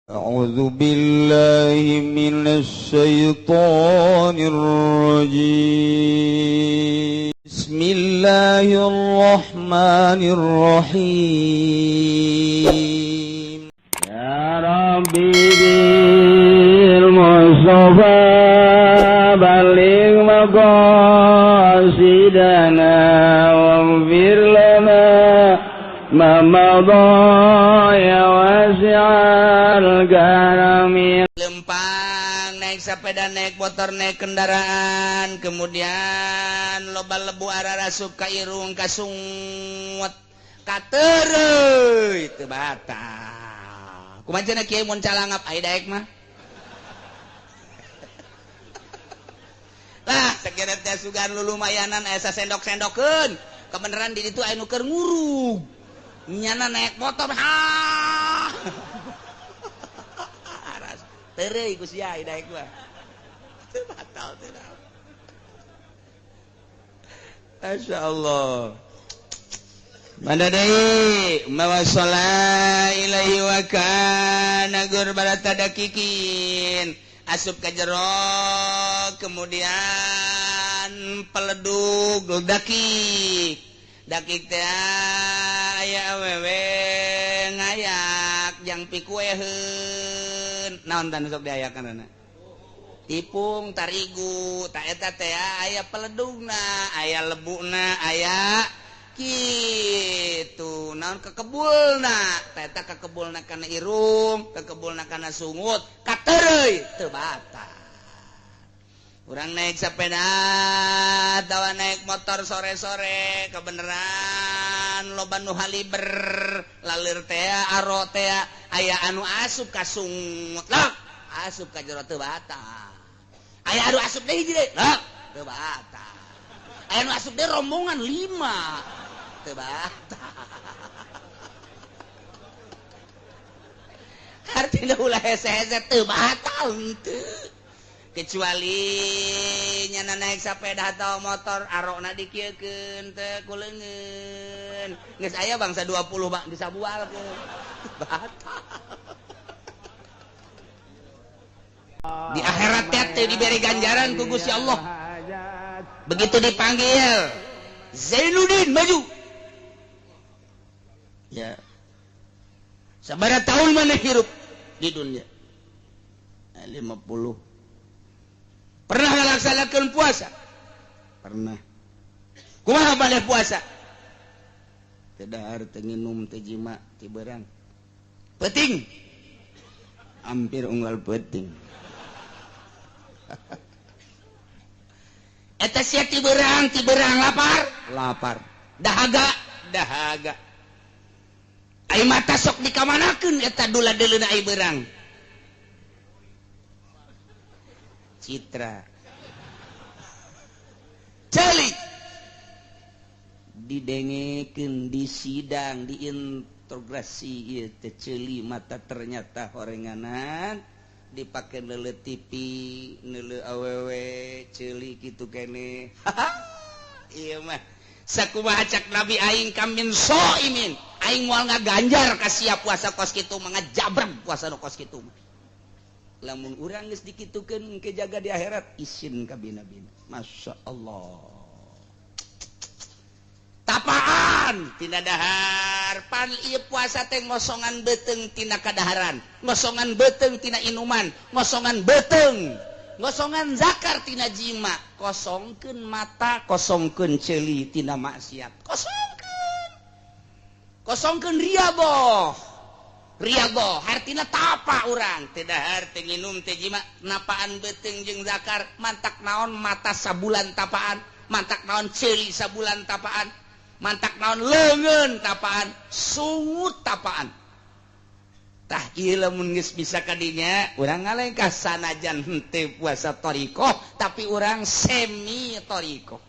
أعوذ بالله من الشيطان الرجيم بسم الله الرحمن الرحيم يا ربي بالمصطفى بلغ مقاصدنا واغفر لنا ما مضى ya wasi'al karami. Lempang naik sepeda, naik motor, naik kendaraan, kemudian loba lebu ararasup ka irung ka sungut ka tereuy teu batal. Kumaha kieu mun calangap ai daek mah. Lah sakeureut teh sugan lulumayanan aya sendok-sendokeun. Kebeneran di ditu aya nu keur ngurug. Nyana naik motor ha tereuy ku sia daek mah teu batal teh. Masyaallah. Mana deui mawasala ilaihi wa kana gurbata dakikin asup ka jero kemudian peledug dakik dakik teh aya awewe ngayak jang pikueheun naon tah nu sok diayakeunna tipung tarigu ta eta teh aya peledugna aya lebuna aya kitu naon kekebulna ta eta kekebulna kana irung kekebulna kana sungut katereuy teu batal. Urang naik sepeda atawa naik motor sore-sore kebeneran loba nu haliber lalir teh aro teh aya anu asup ka sungut lak asup ka jero teu batal. Aya anu asup deui hiji lak teu batal. Aya anu asup deui rombongan 5 teu batal. Artina ulah hese-hese teu batal henteu. Kecuali nyana naik sepeda atau motor arokna dikieukeun teh kuleungeun geus aya bangsa 20 bang disabualkeun batal. Di akhirat teh diberi ganjaran ku Gusti Allah. Begitu dipanggil Zainuddin maju ya sabaraha tahun mana hirup di dunia 50. Pernah ngalaksanakeun puasa? Pernah. Kumaha bade puasa? Teu dahar, teu nginum, teu jima, ti beurang. Peuting. Hampir unggal peuting. Eta sia ti beurang lapar? Lapar. Dahaga. Ai mata sok dikamanakeun eta dula-deuleuna ai beurang. Citra celik didengekeun di sidang diintegrasi ieu teh ceuli mata ternyata horenganan dipake neuleuh TV neuleuh awewe ceuli kitu keneh. Ieu mah sakumaha cak Nabi aing kamin soimin aing moal ngaganjar ka sia puasa kos kitu mah ngajabreg puasa nu kos kitu mah. Lamun urang geus dikitukeun ke jaga di akhirat isin ka bina-bina. Masya Allah. Tapaan tina dahar pan ieu puasa teh ngosongan beuteung tina kadaharan, ngosongan beuteung tina inuman, ngosongan beuteung, ngosongan zakar tina jima, kosongkeun mata, kosongkeun ceuli tina maksiat. Kosongkeun riago hartina tapa urang teu dahar teu nginum teu jima napaan beuteung jeung zakar mantak naon mata sabulan tapaan mantak naon ceuli sabulan tapaan mantak naon leungeun tapaan sungut tapaan tah ieu lamun geus bisa kadinya urang ngalengkah sanajan henteu puasa thariqah tapi urang semi thariqah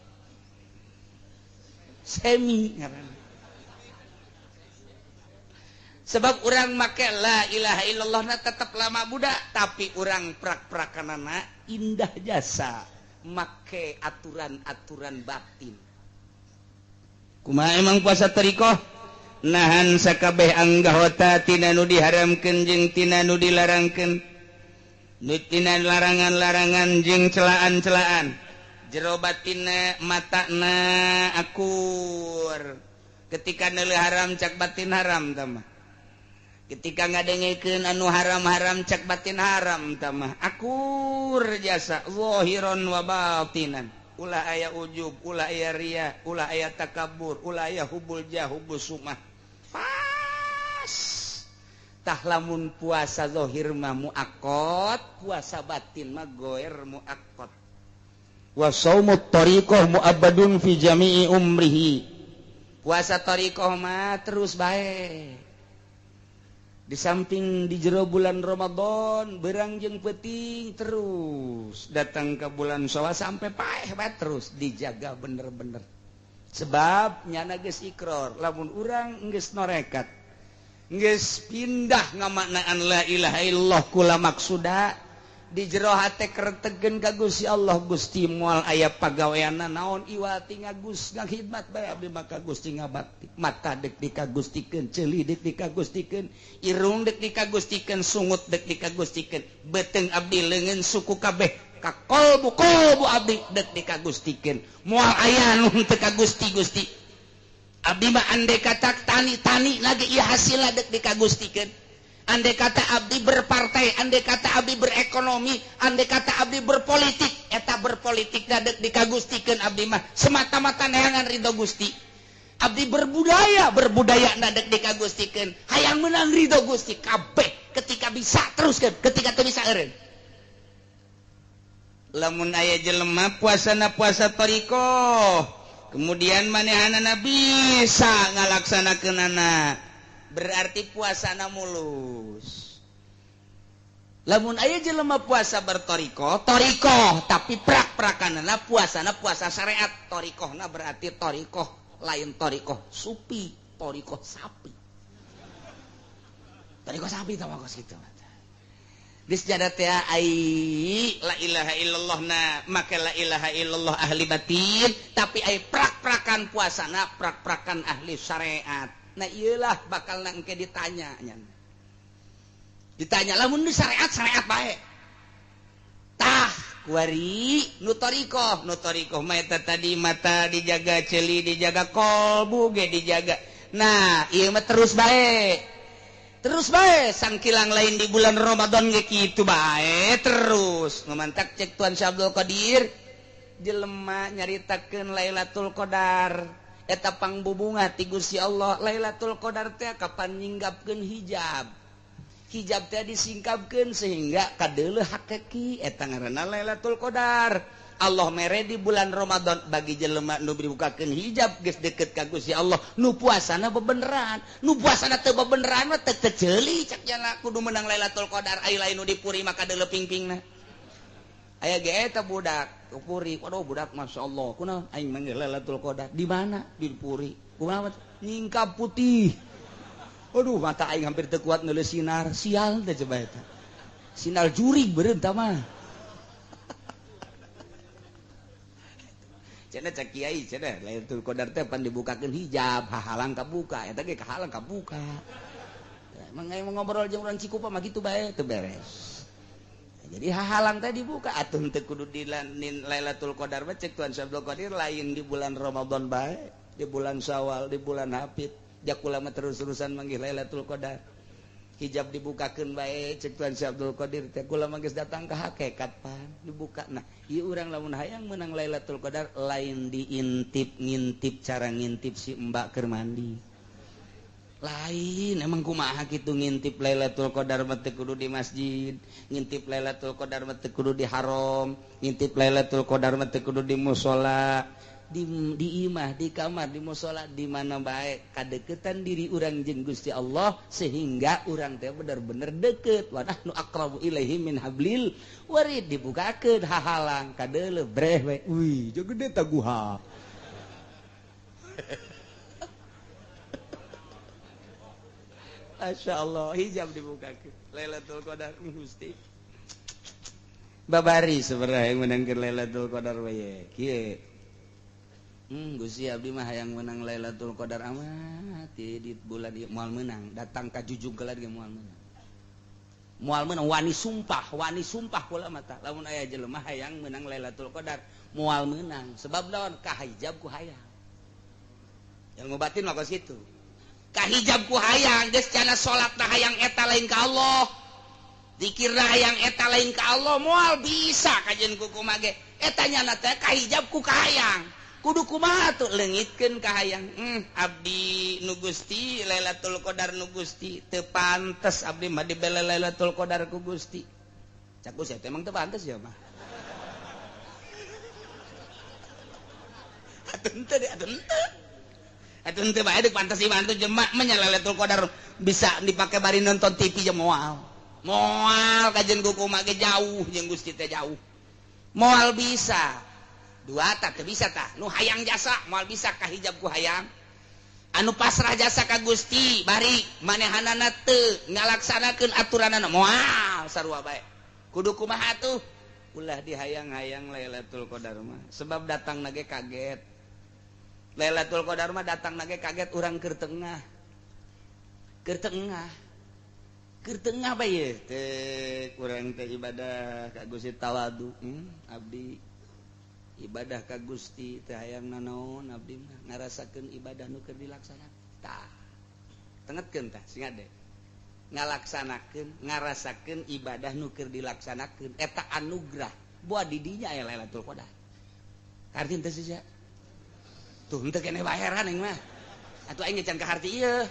semi ngaranna. Sebab orang make la ilaha illallah na tetap lama budak tapi orang prak-prakanana indah jasa make aturan-aturan batin. Kumaha emang puasa thariqah? nahan sakabeh anggahota tina nu diharamkeun jeung tina nu dilarangkeun tina larangan-larangan jeung celaan-celaan jero batinna matana akur ketika neuleuh haram cak batin haram tah ketika ngadengekeun anu haram-haram cak batin haram tah akur jasa zahiron wa batinan ulah aya ujub ulah aya riya ulah aya takabur ulah aya hubul jah hubul sumah pas tah lamun puasa zahir mah muakkad puasa batin mah goer muakkad wa shaumut tariqah muabbadun fi jami'i umrihi puasa tariqah mah terus bae di samping di jero bulan Ramadan berang jeung peuting terus datang ke bulan Syawal sampai paeh bae terus dijaga bener-bener sebab nyana geus iqrar lamun urang geus norekat geus pindah ngamaknaan la ilaha illallah kula maksuda di jero hate keretegeun ka Gusti Allah Gusti moal aya pagaweanna naon iwati ngagus ngahidmat bae abdi maka Gusti ngabakti mata dek dikagustikeun ceuli dek dikagustikeun irung dek dikagustikeun sungut dek dikagustikeun beteng abdi leungeun suku kabeh ka kolbu abdi dek dikagustikeun moal aya nu teu ka Gusti abdi mah andai kata tani lagi ieu hasilna dek dikagustikeun andai kata abdi berpartai, andai kata abdi berekonomi, andai kata abdi berpolitik, eta berpolitik dadek dikagustikeun abdi mah semata-mata neangan ridho Gusti. Abdi berbudaya dadek dikagustikeun, hayang menang ridho Gusti kabeh ketika bisa teruskeun, ketika teu bisa eureun. Lamun aya jelema puasana puasa tariqah, kemudian manehanana bisa ngalaksanakeunana berarti puasana mulus. Lamun aya jelema puasa bertorikoh tapi prak-prakanana puasana puasa syariat. Torikohna berarti torikoh lain torikoh supi, torikoh sapi. Torikoh sapi tah mah kitu. Di sejadah teh ai la ilaha illallah na make la ilaha illallah ahli batin tapi ai prak-prakan puasana prak-prakan ahli syariat. Nah iyalah bakal engke ditanya lamun di syariat bae tah kuari nu tariqah mah eta tadi mata dijaga ceuli dijaga kolbu ge dijaga nah ieu mah terus bae sangkilang lain di bulan Ramadan ge kitu bae terus ngamantak cek Tuan Syah Abdul Qadir jelema nyaritakeun Lailatul Qadar eta pangbubungah ti Gusti Allah. Lailatul Qadar teh kapan ninggapkeun hijab teh disingkapkeun sehingga kadeuleuh hakiki eta ngaranna Lailatul Qadar. Allah mere di bulan Ramadan bagi jelema nu dibukakeun hijab geus deukeut ka Gusti Allah nu puasana bebeneran nu puasana teu bebeneran mah teu ceuli cak jana kudu menang Lailatul Qadar ai lain nu dipuri maka deuleuh ping-pingna aya ge eta budak Puri, waduh budak masya Allah, kuna aing manggil Lailatul Qadar di mana di Puri, kuna nyingkap putih, waduh mata aing hampir teu kuat nulis sinar, sial teh coba eta, sinar jurig beureun tah mah, cenah cek kiai cenah Lailatul Qadar teh pan dibukakeun hijab, hahalang kabuka, eta ge kahalang kabuka, emang aing ngobrol jeung urang Cikupa mah kitu bae teu beres. Jadi hahalang tadi dibuka atuh teu kudu di Lailatul Qadar mah cek Tuan Syah Abdul Qadir lain di bulan Ramadan bae, di bulan Syawal, di bulan Hafid, jak ulama terus-terusan manggih Lailatul Qadar. Hijab dibukakeun bae cek Tuan Syah Abdul Qadir teh ulama geus datang ka hakikat pan dibuka. Nah, ieu urang lamun hayang menang Lailatul Qadar lain ngintip cara ngintip si mbak keur mandi. Lain emang kumaha kitu ngintip Lailatul Qadar mah teu kudu di masjid, ngintip Lailatul Qadar mah teu kudu di haram, ngintip Lailatul Qadar mah teu kudu di mushola, di imah, di kamar, di mushola, di mana bae kadeuketan diri urang jeung Gusti Allah sehingga urang teh bener-bener deukeut. Wa nahnu aqrabu ilaihi min hablil warid dibukakeun hahalang kadeuleuh breh we. Wih, jeung gede tah guha. Masya Allah hijab dibukakeun Lailatul Qadar Gusti babari sebenarnya yang menangkeun Lailatul Qadar bae kieu Gusti abdi mah hayang menang Lailatul Qadar amat di bulan ieu moal menang datang ka jujug gelar ge moal menang wani sumpah kula mata lamun aya jelema hayang menang Lailatul Qadar moal menang sebab naon kahijab ku hayang ilmu batin mah kos kitu kahijab ku hayang geus cenah salatna hayang eta lain ka Allah zikirna hayang eta lain ka Allah moal bisa kajen kumaha ge eta nyana teh kahijab ku kahayang kudu kumaha tuh leungitkeun ka hayang abdi nu Gusti Lailatul Qadar nu Gusti teu pantes abdi mah dibela Lailatul Qadar ku Gusti cak ku saya emang teu pantes ya mah atuh henteu bae deuk pantes iman tuh jemaah mah Lailatul Qadar bisa dipake bari nonton TV jeung moal kajen kumaha ge jauh jeung Gusti teh jauh moal bisa dua tak bisa tak nu hayang jasa moal bisa kahijab ku hayang anu pasrah jasa ka Gusti bari manehanana teu ngalaksanakeun aturanana moal sarua bae kudu kumaha tuh ulah dihayang-hayang Lailatul Qadar mah sebab datang nage kaget Lailatul Qadar mah datang nage kaget urang keur tengah bae teh urang teh ibadah ka Gusti tawadu abdi ibadah ka Gusti teh hayang nanaon abdi mah ngarasakeun ibadah nu keur dilaksanakeun tah tengetkeun tah singat deh ngalaksanakeun ngarasakeun ibadah nu keur dilaksanakeun eta anugerah buat di dinya aya Lailatul Qadar kartin teh sia tuh henteu keneh baheran aing mah atuh aing can ka harti ieu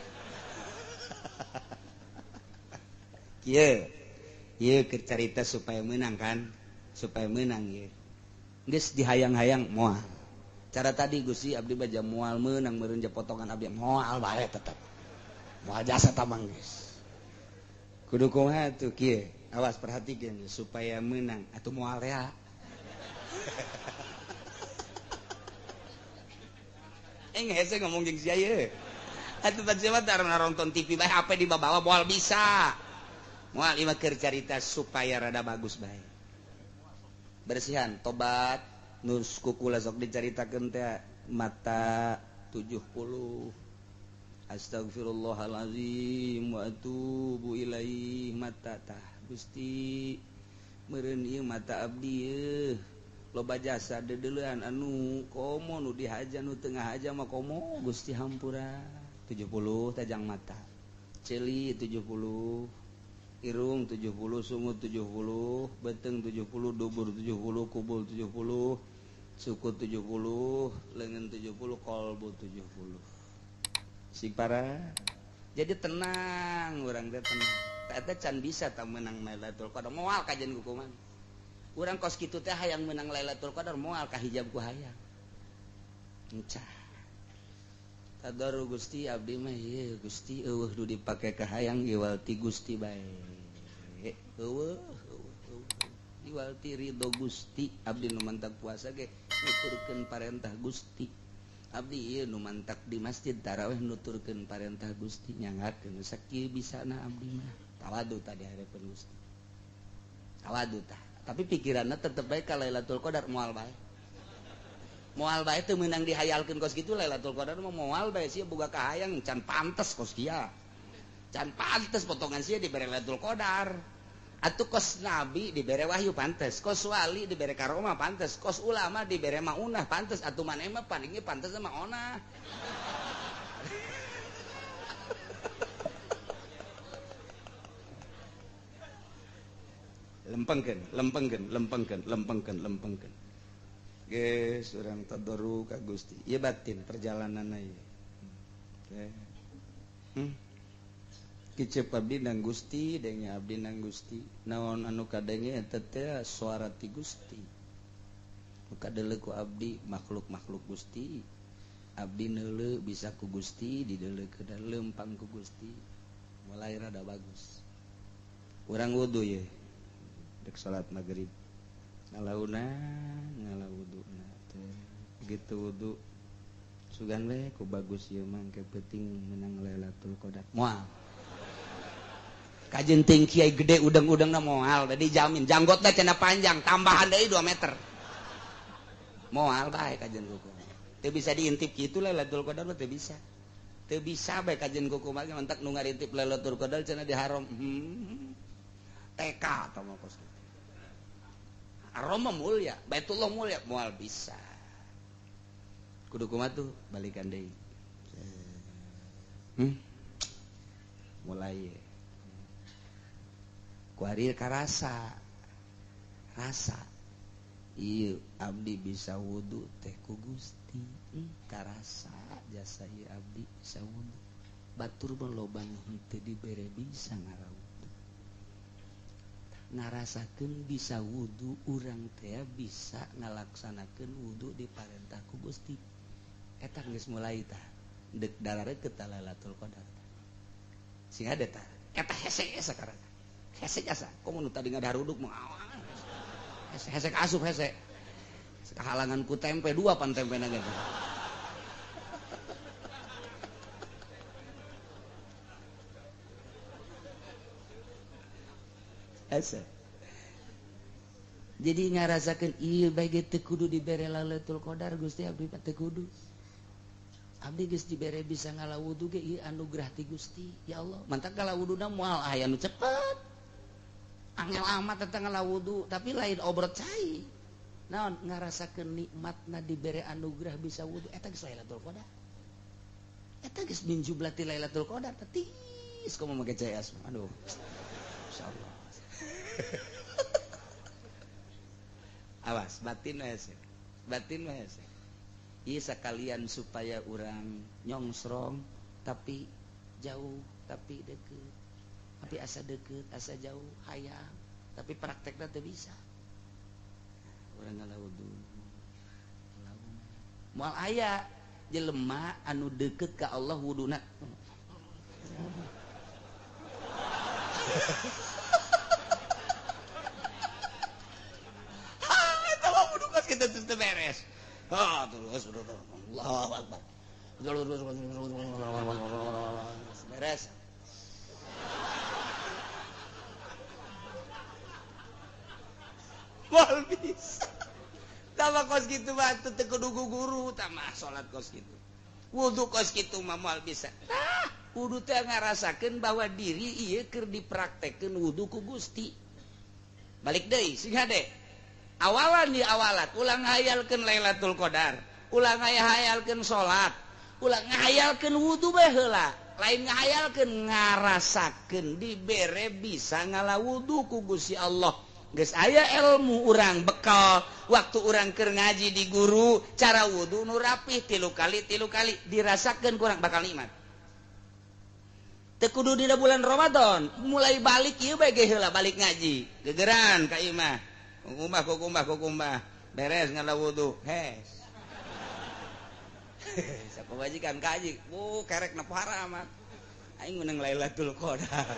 ieu keur carita supaya menang kan supaya menang ieu geus dihayang-hayang moal cara tadi Gusti abdi baja moal menang meureun potongan abdi moal bae tetep moal jasa tamang geus kudu kumaha tuh kieu awas perhatikeun supaya menang atuh moal rea hese ngomong jeung sia ieu atuh baca mah tara nonton TV bae HP dibawa moal bisa moal ieu mah keur carita supaya rada bagus bae bersihan tobat nus kukula sok dicaritakeun teh mata 70 astagfirullahalazim wa atubu ilaihi mata tah Gusti meureun ieu mata abdi yeuh loba jasa dedeleuan anu komo nu dihaja nu tengah haja mah komo Gusti hampura 70 tajang mata celi 70 irung 70 sungut 70 beteng 70 dubur 70 kubul 70 suku 70 leungeun 70 kolbu 70 si para jadi tenang urang teh tenang eta can bisa tah menang Lailatul Qadar moal kajen kukuman urang kos kitu teh hayang menang Lailatul Qadar moal kahijab ku hayang encah tadaru Gusti abdi mah ieu Gusti eueuh nu dipake ka hayang iwalti Gusti bae eueuh iwalti ridho Gusti abdi nu mantak puasa ge nuturkeun parentah Gusti abdi ieu nu mantak di masjid tarawih nuturkeun parentah Gusti nyangakeun sakieu bisana abdi mah tawadu tadi hareupeun Gusti tawadu tah tapi pikiranna tetep bae ka Lailatul Qadar moal bae teu meunang dihayalkeun kos kitu Lailatul Qadar mah moal bae sia boga kahayang can pantes kos kieu can pantes potongan sia dibere Lailatul Qadar atuh kos nabi dibere wahyu pantes kos wali dibere karomah pantes kos ulama dibere maunah pantes atuh maneh mah palinge pantes mah onah lempengkeun geus urang tadoru ka Gusti ieu batin perjalananna ieu kicep abdi nang Gusti denge abdi nang Gusti naon anu kadenge eta teh suara ti Gusti nu kadeuleu ku abdi makhluk-makhluk Gusti abdi neuleuh bisa ku Gusti dideuleukeun leumpang ku Gusti mulai rada bagus urang wudu ye dek salat magrib ngalauna wuduuna teh gitu wudu sugan we ku bagus ieu mah ke penting menang Lailatul Qadar moal kajenting kiai gede udang-udangna moal da dijamin janggotna cenah panjang tambahan deui 2 meter moal bae kajen kuku teu bisa diintip kitu Lailatul Qadar mah teu bisa. Teu bisa bae kajian kumaha ge mantak nu ngarintip Lailatul Qadar cenah di haram. TK atau mah kos. Haram mah mulia, Baitullah mulia, moal bisa. Kudu kumaha tuh balikan deui. Mulai kuari karasa rasa iya abdi bisa wudu teh ku Gusti karasa jasa ieu abdi bisa wudu batur mah loba nu henteu dibere bisa ngarawudu ngarasakeun bisa wudu urang teh bisa ngalaksanakeun wudu diparentah ku Gusti eta geus mulai tah deuk darareukeut Lailatul Qadar sing ada tah eta hese sakarang hese jasa komo nu tadi ngadaruduk mah hese asup hese kehalangan ku tempe dua pan tempena gitu hese jadi ngarasakeun ieu bae ge teu kudu dibere Lailatul Qadar Gusti abdi teu kudu abdi geus dibere bisa ngalawudu ge ieu anugerah ti Gusti ya Allah mantap ngalawuduna moal aya nu cepet angel amat tentang ngalawudu tapi lain obrot cai naon ngarasakeun nikmatna dibere anugerah bisa wudu eta geus Lailatul Qadar eta geus min jublati Lailatul Qadar tetis komo make CS aduh insyaallah awas batin we hese ieu sakalian supaya urang nyongsrong tapi jauh tapi deukeut tapi asa deket, asa jauh, hayang, tapi prakteknya teu bisa. Urang ngalawudu, moal aya jelema anu deket ka Allah wuduna. Eta mah wudu kos kitu teu beres. Terus Allahu Akbar. Beres. Mal bisa tambah kos gitu mah teu kudu guru tamah salat kos gitu wudu kos gitu mah moal bisa wudu teh ngarasakeun bahwa diri ieu keur dipraktekkeun wudu ku Gusti balik deui sing hade awalan di awalat ulang ngayalkeun Lailatul Qadar ulang ngayalkeun salat ulang ngayalkeun wudu bae heula lain ngayalkeun ngarasakeun dibere bisa ngalawudu ku Gusti Allah geus aya ilmu urang bekal waktu urang keur ngaji di guru cara wudu nu rapih 3 kali dirasakeun kurang bakal nikmat teu kudu dina bulan Ramadan mulai balik ieu bae ge heula balik ngaji gegeran ka ieu mah kukumbah beres ngalawudu hes sapawajikan kaji kerek na para amat aing meunang Lailatul Qadar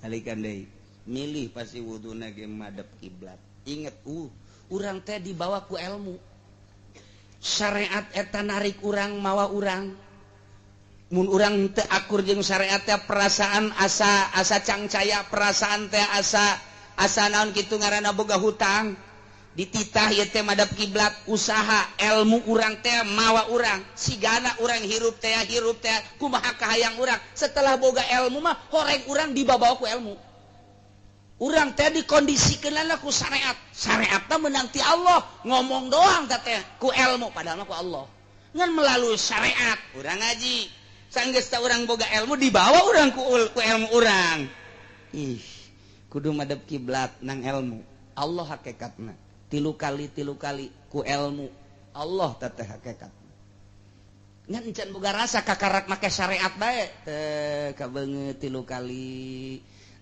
balikan deui milih pasti wuduna ge madep kiblat inget urang teh dibawa ku ilmu syariat eta narik urang mawa urang mun urang teu akur jeung syariat teh perasaan asa cangcaya perasaan teh asa naon kitu ngaranna boga hutang dititah ieu teh madep kiblat usaha ilmu urang teh mawa urang sigana urang hirup teh kumaha kahayang urang setelah boga ilmu mah horeng urang dibawa ku ilmu urang teh dikondisikeunna ku syariat teh meunang ti Allah ngomong doang teh ku ilmu padahal mah ku Allah ngan melalui syariat urang ngaji sanggeus teh urang boga ilmu dibawa urang ku ilmu urang kudu madep kiblat nang ilmu Allah hakikatna 3 kali ku ilmu Allah teteh hakikat ngan encan boga rasa kakarak make syariat bae teh kabeungeut 3 kali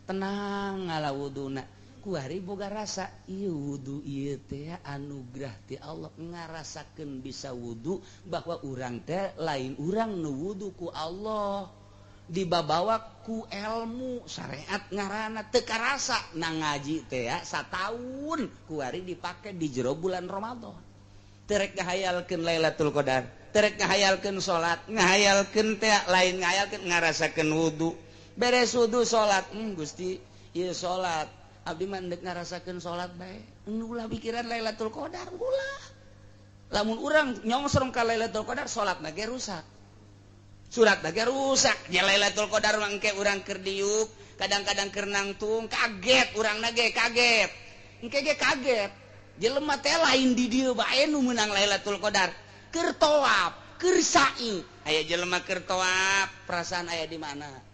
tenang ngalawuduna ku ari boga rasa ieu wudu ieu teh anugerah ti Allah ngarasakeun bisa wudu bahwa urang teh lain urang nu wudu ku Allah dibawa ku ilmu syariat ngaranna teu karasa nang ngaji teh ya sataun kuari dipake di jero bulan Ramadan terek ngahayalkeun Lailatul Qadar terek ngahayalkeun salat ngahayalkeun teh lain ngahayalkeun ngarasakeun wudu beres wudu salat Gusti ieu salat abdi mandek ngarasakeun salat bae ulah pikiran Lailatul Qadar ulah lamun urang nyongsrong ka Lailatul Qadar salatna ge rusak surat ge rusak ya Lailatul Qadar mangke urang keur diuk kadang-kadang keur nangtung kaget urangna ge kaget engke ge kaget jelema teh lain di dieu bae nu meunang Lailatul Qadar keur tawaf keur sa'i aya jelema keur tawaf perasaan aya di mana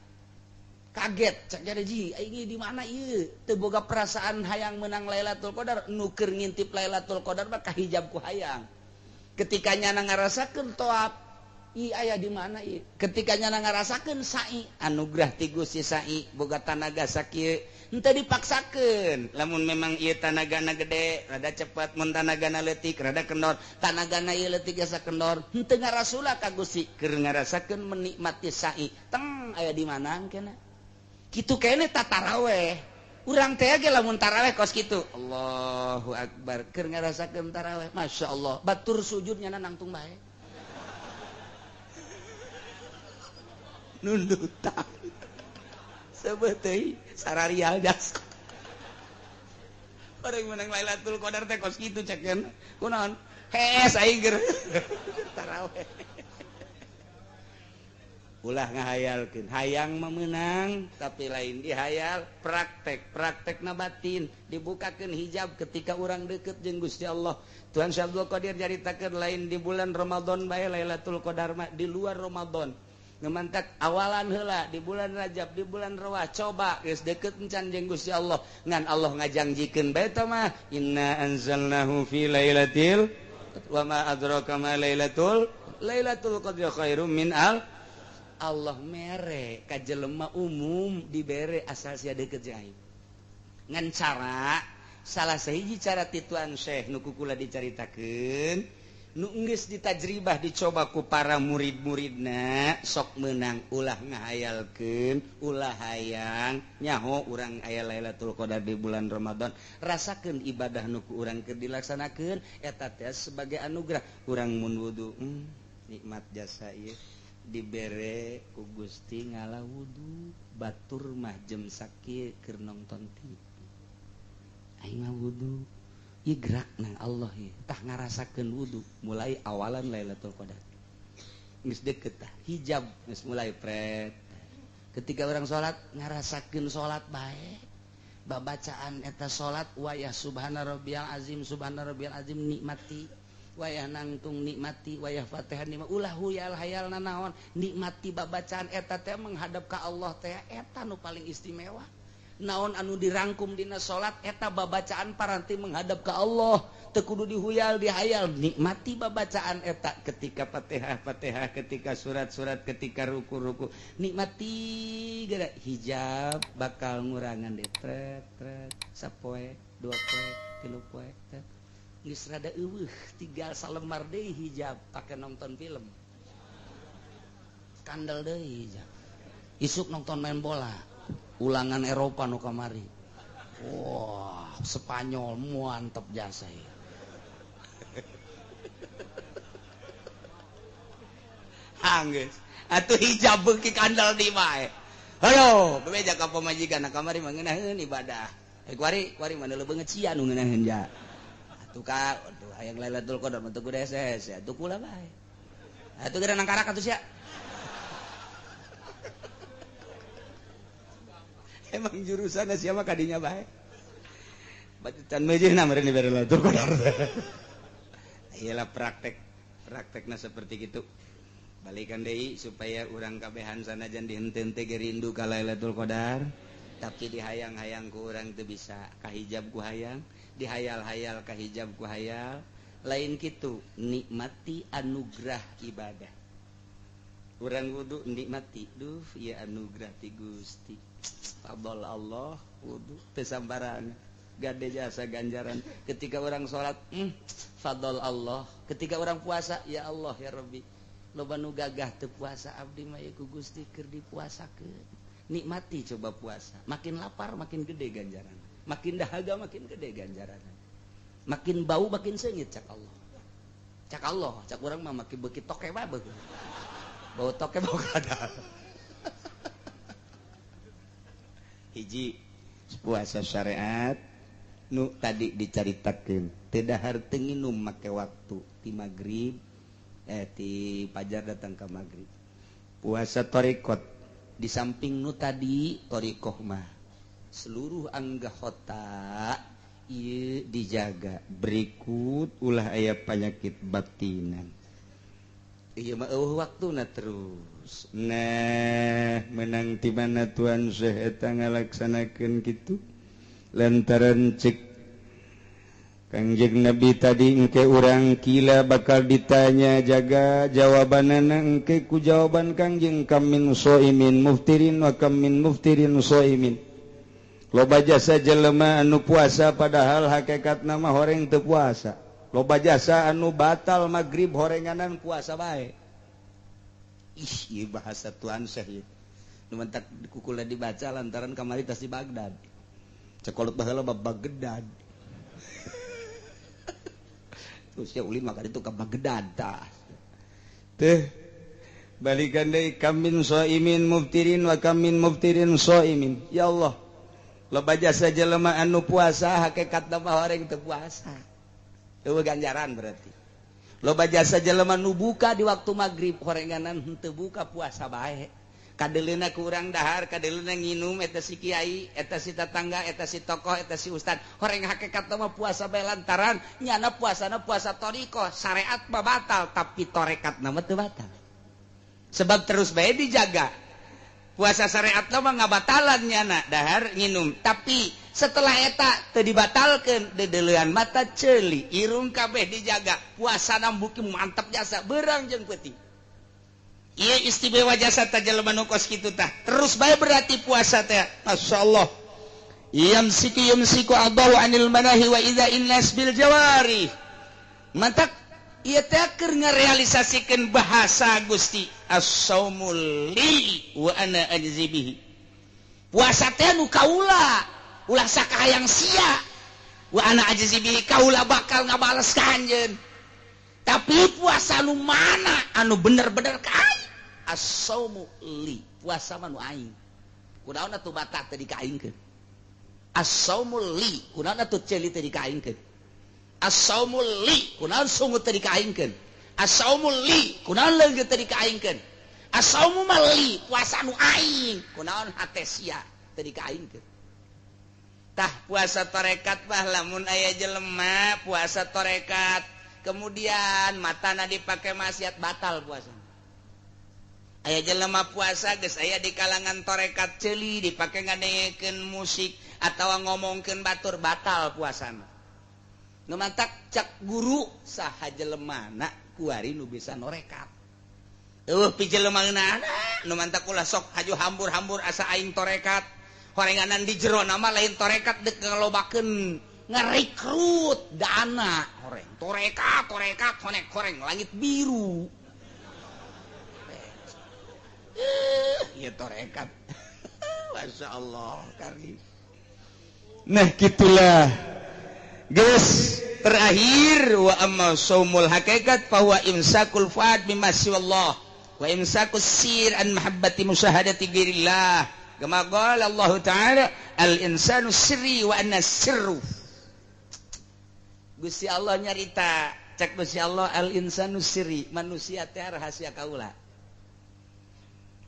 kaget cak jadi ji ini di mana ieu teu boga perasaan hayang menang Lailatul Qadar nu keur ngintip Lailatul Qadar mah kahijab ku hayang ketika nyana ngarasakeun tawaf i aya di mana ieu ketika nyana ngarasakeun sa'i anugerah ti Gusti sa'i boga tanaga sakieu henteu dipaksakeun lamun memang ieu tanagana gede rada cepet mun tanagana leutik rada kendor tanagana ieu leutik asa kendor henteu ngarasula ka Gusti keur ngarasakeun menikmati sa'i teng aya di mana engkena kitu kene taraweh urang teh ge lamun taraweh kos kitu Allahu Akbar keur ngarasakeun taraweh masyaallah batur sujudnya nangtung bae nundutan sebeteuy sararial jas orang menang Lailatul Qadar teh kos kitu cekeun kunaon hees aing keur taraweh ulah ngahayalkeun hayang memenang tapi lain dihayal praktekna batin dibukakeun hijab ketika urang deukeut jeung Gusti Allah Tuhan Syekh Abdul Qadir nyaritakeun lain di bulan Ramadan bae Lailatul Qadar mah di luar Ramadan ngemantak awalan heula di bulan Rajab di bulan Rawah coba geus deukeut encan jeung Gusti Allah ngan Allah ngajangjikeun bae tah mah inna anzalnahu fi lailatil wa ma adraka ma lailatul qadri khairum min Allah mere ka jelema umum dibere asal sia deukeut jeung aing ngan cara salah sahiji cara ti Tuan Syekh nu kukula dicaritakeun nu geus ditajribah dicoba ku para murid-muridna sok meunang ulah ngahayalkeun ulah hayang nyaho urang aya Lailatul Qadar di bulan Ramadan rasakeun ibadah nu ku urang keur dilaksanakeun eta teh sebagai anugerah urang mun wudu nikmat jasa ieu dibere ku Gusti ngala wudu batur mah jem sakieu keur nonton TV aing mah wudu ieu gerak nang Allah ieu tah ngarasakeun wudu mulai awalan Lailatul Qadar geus deukeut tah hijab geus mulai pret ketika urang salat ngarasakeun salat bae babacaan eta salat wayah subhana rabbiyal azim nikmati wayah nangtung nikmati wayah Fatihah nikmati ulah huyal hayal nanaon nikmati babacaan eta teh menghadap ka Allah teh eta nu paling istimewa naon anu dirangkum dina salat eta babacaan paranti menghadap ka Allah teu kudu dihuyal dihayal nikmati babacaan eta ketika Fatihah ketika surat-surat ketika ruku-ruku nikmati geura hijab bakal ngurangan deh tret sapoe 2 poe 3 poe geus rada eueuh tinggal salemar deui hijab pake nonton film kandel deui hijab isuk nonton main bola ulangan Eropa nu kamari wah Spanyol mantep jasa ya anggeus atuh hijab beuki kandel di bae halo bebeja ka pamajikan kamari mah ngeunaheun ibadah kuari mana leubeung cian nu ngeunaheun ja atuh ka atuh hayang Lailatul Qadar mah teu kudu SS atuh kula bae atuh geura nang karak atuh sia emang jurusan sia mah kadinya bae bacutan meujeuhna meureun dibere Lailatul Qadar iyalah praktekna seperti kitu balikan deui supaya urang kabehan sanajan dihenteu teh rindu ka Lailatul Qadar tapi dihayang-hayang ku urang teu bisa kahijab ku hayang dihayal-hayal kahijab ku hayal lain kitu nikmati anugerah ibadah urang wudu nikmati duh ieu anugerah ti Gusti fadl Allah wudu teu sambarangan gade jasa ganjaran ketika orang salat fadl Allah ketika orang puasa ya Allah ya Rabbi loba nu gagah teu puasa abdi mah ku Gusti keur dipuasakeun nikmati coba puasa makin lapar makin gede ganjaran makin dahaga makin gede ganjaran makin bau makin seungit cak Allah cak urang mah makin beuki toke bae bau toke bau kada hiji puasa syariat nu tadi dicaritakeun teu dahar teu nginum make waktu ti magrib ti pajar datang ke magrib. Puasa thariqat di samping nu tadi thariqah mah seluruh anggota ieu dijaga berikut ulah aya penyakit batinan. Ieu mah waktuna terus. Nah, menang ti mana Tuhan Syekh eta ngalaksanakeun kitu lantaran cek Kangjeng Nabi tadi engke urang kila bakal ditanya jaga jawabanana engke ku jawaban Kangjeng kam min shaimin muftirin wa kam min muftirin shaimin. Loba jasa jelema anu puasa padahal hakikatna mah horeng teu puasa. Loba jasa anu batal magrib horenganan puasa bae. Ih, bahasa Tuhan Syekh. Nu mentak kukula dibaca lantaran kamari tas di Baghdad. Cekolot baheula bab Baghdad. Terus ya ulin maka itu ke Baghdad tah. Teh balikan deui kamin shaimin muftirin wa kamin muftirin shaimin. Ya Allah. Loba jasa jelema anu puasa hakikatna mah horeng teu puasa. Eueuh ganjaran berarti. Loba jasa jelema nu buka di waktu magrib horenganan henteu buka puasa bae. Kadeleuna ku urang dahar, kadeleuna nginum eta si kiai, eta si tetangga, eta si tokoh, eta si ustad. Horeng hakikatna mah puasa bae lantaran nyana puasana puasa thariqah, syariat mah batal tapi tarekatna mah teu batal. Sebab terus bae dijaga. Puasa syariat mah ngabatalan nyana dahar nginum, tapi setelah eta teu dibatalkeun dedeleuan mata ceuli irung kabeh dijaga puasana buki mantap jasa beurang jeung peuting. Ieu istimewa jasa teh jelema nu kos kitu tah terus bae berarti puasa teh masyaallah yumsiku adaw anil manahi wa idza innas bil jawari mantap ieu teh keur ngarealisasikeun bahasa Gusti as-saumul li wa ana ajzi bihi. Puasa teh nu kaula ulah sakayang sia wa ana ajzi bihi kaula bakal ngabales ka anjeun. Tapi puasa nu mana anu bener-bener ka aing as-saumu li puasa mah nu aing kunaon atuh batak teh dikaingkeun as-saumu li kunaon atuh ceuli teh dikaingkeun as-saumu li kunaon sungut teh dikaingkeun as-saumu li kunaon leungit teh dikaingkeun as-saumu li puasa nu aing kunaon hate sia teh dikaingkeun. Tah puasa tarekat mah lamun aya jelema puasa tarekat kemudian matana dipake maksiat batal puasa. Aya jelema puasa geus aya di kalangan tarekat ceuli dipake ngadengekeun musik atawa ngomongkeun batur batal puasana. Nu mantak cak guru saha jelemana kuari nu bisa norekat. Eueuh pi jelemaana nu mantak ulah sok haju hambur-hambur asa aing tarekat. Horenganan di jero nama lain tarekat dek ngalobakeun ngarekrut dana horeng tarekat horeng langit biru. Iya tarekat. Masya Allah karim. Nah gitulah guys terakhir wa amma saumul hakikat fahuwa imsakul fuad mimma siwallah wa imsakus sir an mahabbati musyahadati ghairillah. Kama qala Allah Ta'ala al-insanu sirri wa anna sirru. Gusti Allah nyarita, cek Gusti Allah al-insanu sirri, manusia teh rahasia kaula.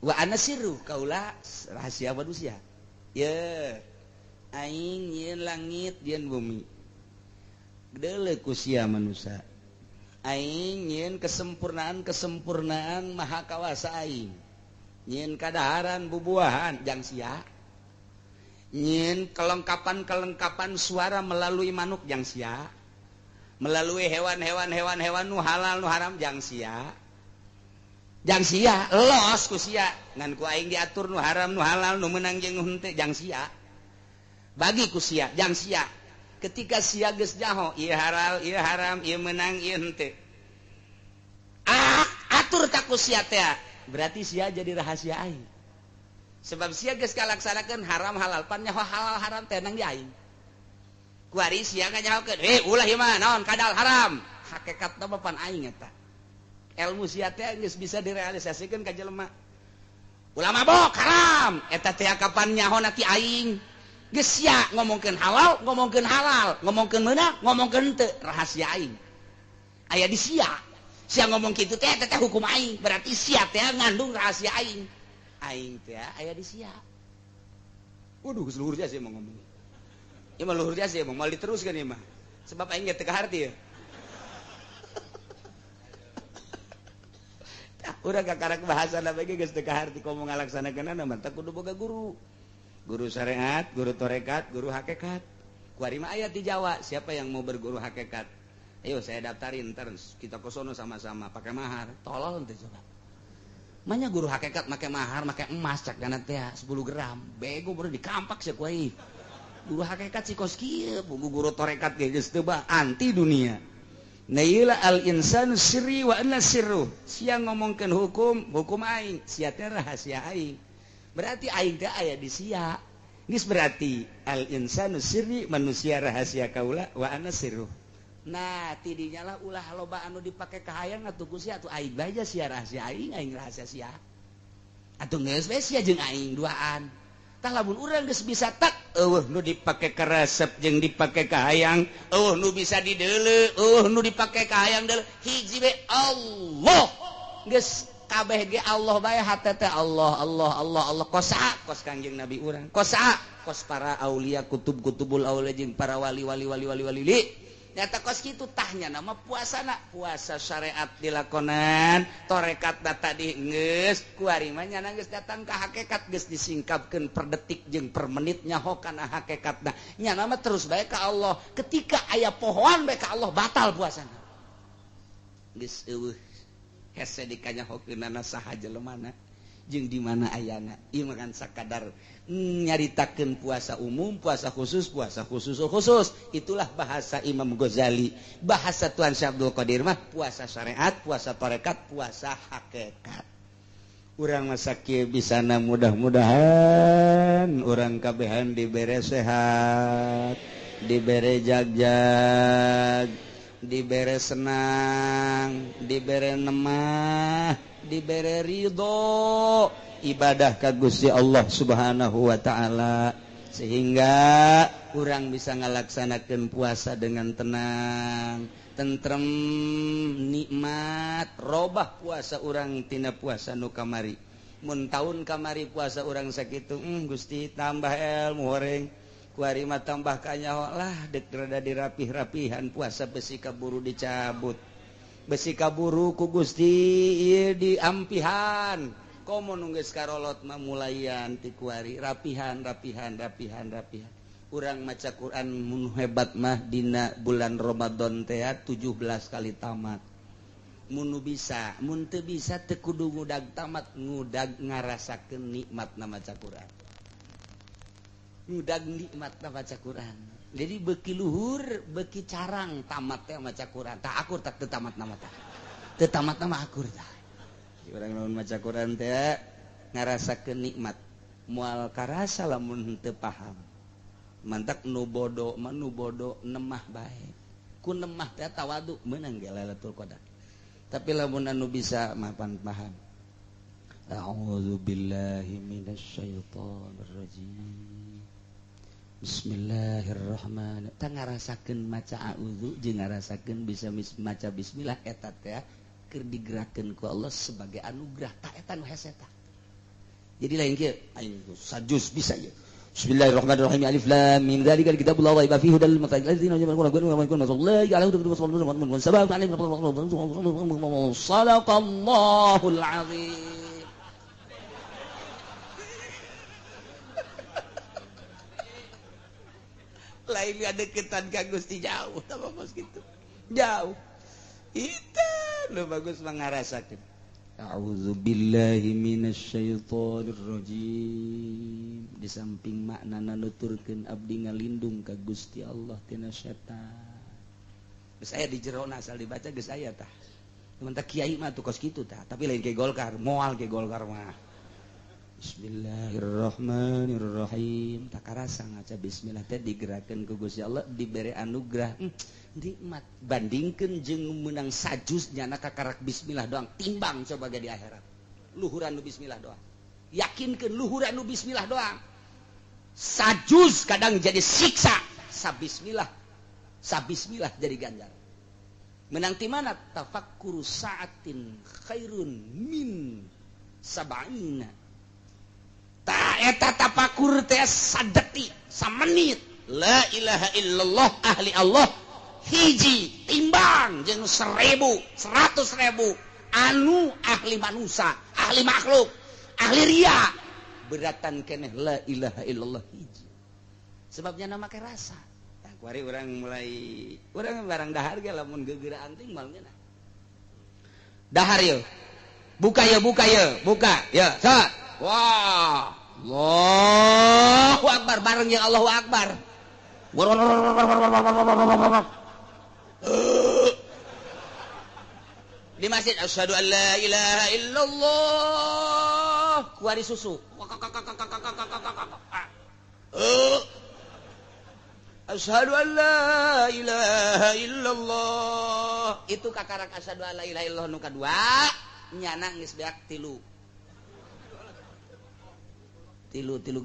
Wa anna sirru kaula rahasia manusia. Ya. Aing yeun langit yeun bumi. Deuleu ku sia manusia. Aing yeun kesempurnaan maha kawasa aing. Nyin kadaharan bubuahan jang sia. Nyin kelengkapan suara melalui manuk jang sia. Melalui hewan nu halal nu haram jang sia. Jang sia los ku sia ngan ku aing diatur nu haram nu halal nu meunang jeung nu henteu jang sia. Bagi ku sia jang sia. Ketika sia geus nyaho ieu haram ieu meunang ieu henteu. Atur tak ku sia teh berarti sia jadi rahasia aing. Sebab sia geus kalaksanakeun haram halal pan nyaho halal haram teh nang di aing. Kuari sia nganyahokeun, ulah ieu mah naon kadal haram. Hakikatna mah pan aing eta. Ilmu sia teh geus bisa direalisasikeun ka jelema. Ulah mabok haram, eta teh kapan nyahona ti aing. geus sia ngomongkeun halal ngomongkeun meunang ngomongkeun teu rahasia aing aya di sia ngomong kitu teh hukum aing berarti sia teh ngandung rahasia aing teh aya di sia. Waduh geus luhur sia mau ngomong ieu mah luhur sia mau diteruskeun ieu mah sebab aing ge teu kaharti ya. Urang kakarak bahasana bae geus teu kaharti komo ngalaksanakeunana mah teh kudu boga guru syariat, guru torekat, guru hakikat. Kuari mah aya di Jawa, siapa yang mau berguru hakikat? Ayo saya daftarin, ntar kita ke sono sama-sama pakai mahar. Tolol teh coba. Manya guru hakikat make mahar, make emas cak kana teh 10 gram. Bego baru dikampak sia ku ai. Guru hakikat si kos kieu, guru torekat ge geus teu anti dunia. Naila al insanu sirri wa anna sirru. Sia ngomongkeun hukum aing, sia teh rahasia aing. Berarti aing teh aya di sia. Geus berarti al insanu sirri manusia rahasia kaula wa ana sirru. Nah, tidinya lah ulah loba anu dipake ka hayang atuh ku sia atuh aing bae sia rahasia aing rahasia sia. Atuh geus we sia jeung aing duaan. Tah lamun urang geus bisa tak eueuh nu dipake ka resep jeung dipake ka hayang, eueuh nu bisa dideuleu, eueuh nu dipake ka hayang deuleu hiji we Allah. Geus kabeh ge Allah bae hate teh Allah kosa kos Kangjeng Nabi urang kosa kos para aulia kutubul aulia jeung para wali nyata kos kitu tahnya nama puasana puasa syariat dilakonan torekat data di geus kuari mah nya geus datang ka hakikat geus disingkapkeun per detik jeung per menit nyaho kana hakikatna nya nama terus bae ka Allah ketika aya pohon bae ka Allah batal puasana geus eueuh hese dikanyahokeunana saha jelemana jeung di mana ayana ieu mah kan sakadar nyaritakeun puasa umum puasa khusus itulah bahasa Imam Ghazali bahasa Tuan Syekh Abdul Qadir mah puasa syariat puasa tarekat puasa hakikat urang mah sakieu bisana mudah-mudahan urang kabehan dibere sehat dibere jag dibere senang dibere nemah dibere ridho ibadah ka Gusti Allah Subhanahu wa taala sehingga urang bisa ngalaksanakeun puasa dengan tenang tentrem nikmat robah puasa urang tina puasa nu kamari mun taun kamari puasa urang sakitu Gusti tambah ilmu horeng kuari mah tambah kanyaho lah dek rada dirapih-rapihan puasa besi kaburu dicabut besi kaburu ku Gusti ieu diampihan komo nu geus karolot mah mulayan ti kuari rapihan urang maca Quran mun hebat mah dina bulan Ramadan teh 17 kali tamat mun bisa mun teu bisa teu kudu ngudag tamat ngudag ngarasakeun nikmatna maca Quran ngudag nikmatna maca Quran jadi beki luhur beki carang tamat teh maca Quran tak akur tak teu tamat nama tah teu tamat nama akur tah urang lamun maca Quran teh ngarasakeun nikmat moal karasa lamun teu paham mantak nu bodo nemah bae ku nemah teh tawadu meunang ge Lailatul Qadar tapi lamun anu bisa mapan paham a'udzubillahi minasyaitonir rajim Bismillahirrahmanirrahim. Ta ngarasakeun maca a'udzu jeung ngarasakeun bisa maca bismillah eta teh keur digerakeun ku Allah sebagai anugerah ta eta nu hese tah. Jadi lain kieu aing sajus bisa ye. Bismillahirrahmanirrahim. Alif lam mim. Dzalikal kitabul la raiba fihi hudal lil muttaqin. Alladzina yu'minuna bil ghaibi wa yuqimuna as-salata wa Sadaqallahul azim. Lain deketan ka Gusti jauh apa bos gitu jauh itu lo bagus mengarasakeun a'udzubillahi minasyaitonir rajim di samping maknana nuturkeun abdi ngalindung ka Gusti Allah tina setan geus aya di jerona asal dibaca geus aya tah mun teh kiai mah tuh kos kitu tah tapi lain ke Golkar moal ke Golkar mah Bismillahirrahmanirrahim. Tak karasa ngaca bismillah teh digerakeun ku Gusti Allah dibere anugerah nikmat bandingkeun jeung meunang sajus nyana kakarak bismillah doang timbang coba ge di akhirat luhuran nu bismillah doang yakinkeun luhuran nu bismillah doang sajuz kadang jadi siksa. Sabismillah jadi ganjar. Menang ti mana? Tafakkuru sa'atin khairun min sab'ina. Ta eta tafakur teh sadetik, samenit. La ilaha illallah ahli Allah hiji timbang jeung 1.000 anu ahli manusia, ahli makhluk, ahli ria beratan keneh la ilaha illallah hiji. Sebabnya nama ke rasa. Nah, kuari orang barang dahar ge lamun geugeur anting malnya. Dahar ye. Buka ye. Ya, sat. Wah. Allahu Akbar bareng yang Allahu Akbar. Di masjid asyhadu an la ilaha illallah kuari susu asyhadu an la ilaha illallah itu kakarak asyhadu an la ilaha illallah nu kadua nyana geus beak tilu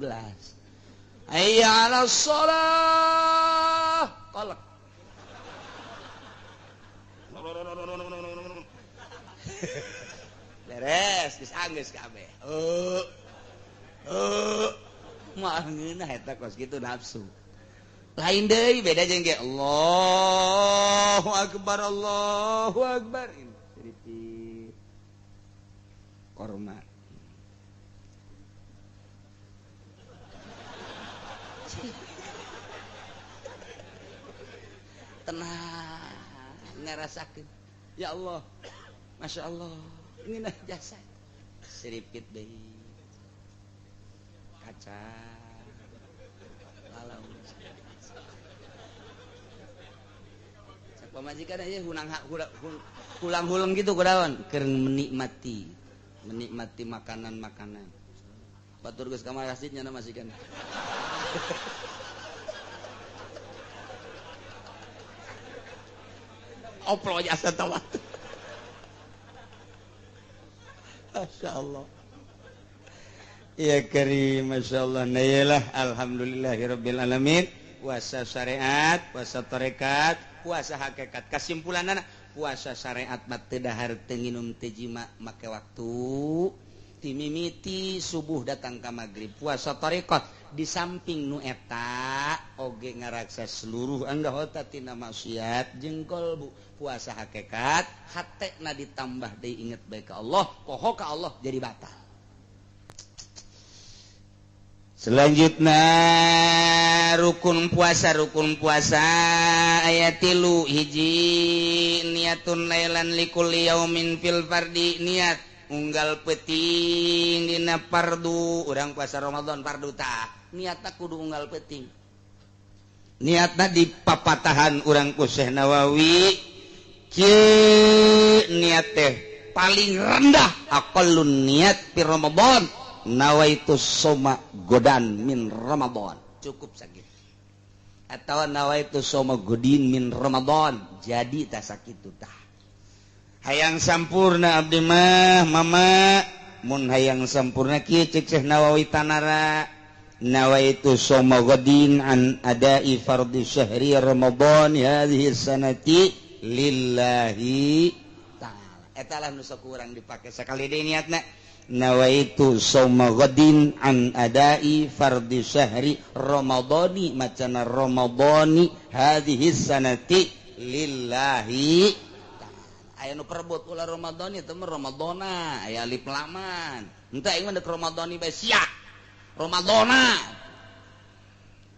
gelas hayya 'alas shalah kolak beres geus anggeus kabeh moal ngeunah eta kos kitu nafsu lain deui beda jeung ge Allahu akbar sedikit korma tenang ngarasakeun ya Allah masya Allah ini nah jasa sedikit deh kaca lalau sak pamajikan aja hulang gitu kudaon keur menikmati makanan batur geus ka masjidnya na masikan oplo jasa tawat. Masya Allah. Ya karim, Masya Allah. Nayalah, alhamdulillahirrabbilalamin. Puasa syariat, puasa tarekat, puasa hakikat. Kesimpulan anak, puasa syariat mati dahar tenginum tejima make waktu. Timimiti subuh datang ke maghrib. Puasa tarekat di samping nu eta oge ngaraksa seluruh anggota tina maksiat jeung qalbu. Puasa hakikat hatena ditambah deui inget bae ka Allah, poho ka Allah jadi batal. Selanjutnya rukun puasa ayat 3 hiji niatun lailan likulli yaumin fil fardi niat unggal peuting dina fardu urang puasa Ramadan fardu tah niatna kudu unggal peuting niatna di papatahan urang ku Syekh Nawawi niat teh paling rendah aqallun niat fi Ramadan nawaitu soma godan min Ramadan cukup sakit atau nawaitu soma godin min Ramadan jadi tak sakitu tah hayang sampurna abdi mah mama mun hayang sampurna kieu cek Syekh Nawawi tanara nawaitu soma godin an adai fardhi syahri Ramadan hadhihi sanati lillahi ta'ala eta lah nu sok urang dipake sakali deui niatna nawaitu shauma ghadin an adai fardhi syahri ramadhani macana ramadhani hadhihi sanati lillahi ta'ala aya nu perebut ulah ramadhani teh mah ramadhana aya alif laman henteu aing mah deuk ramadhani bae sia ramadhana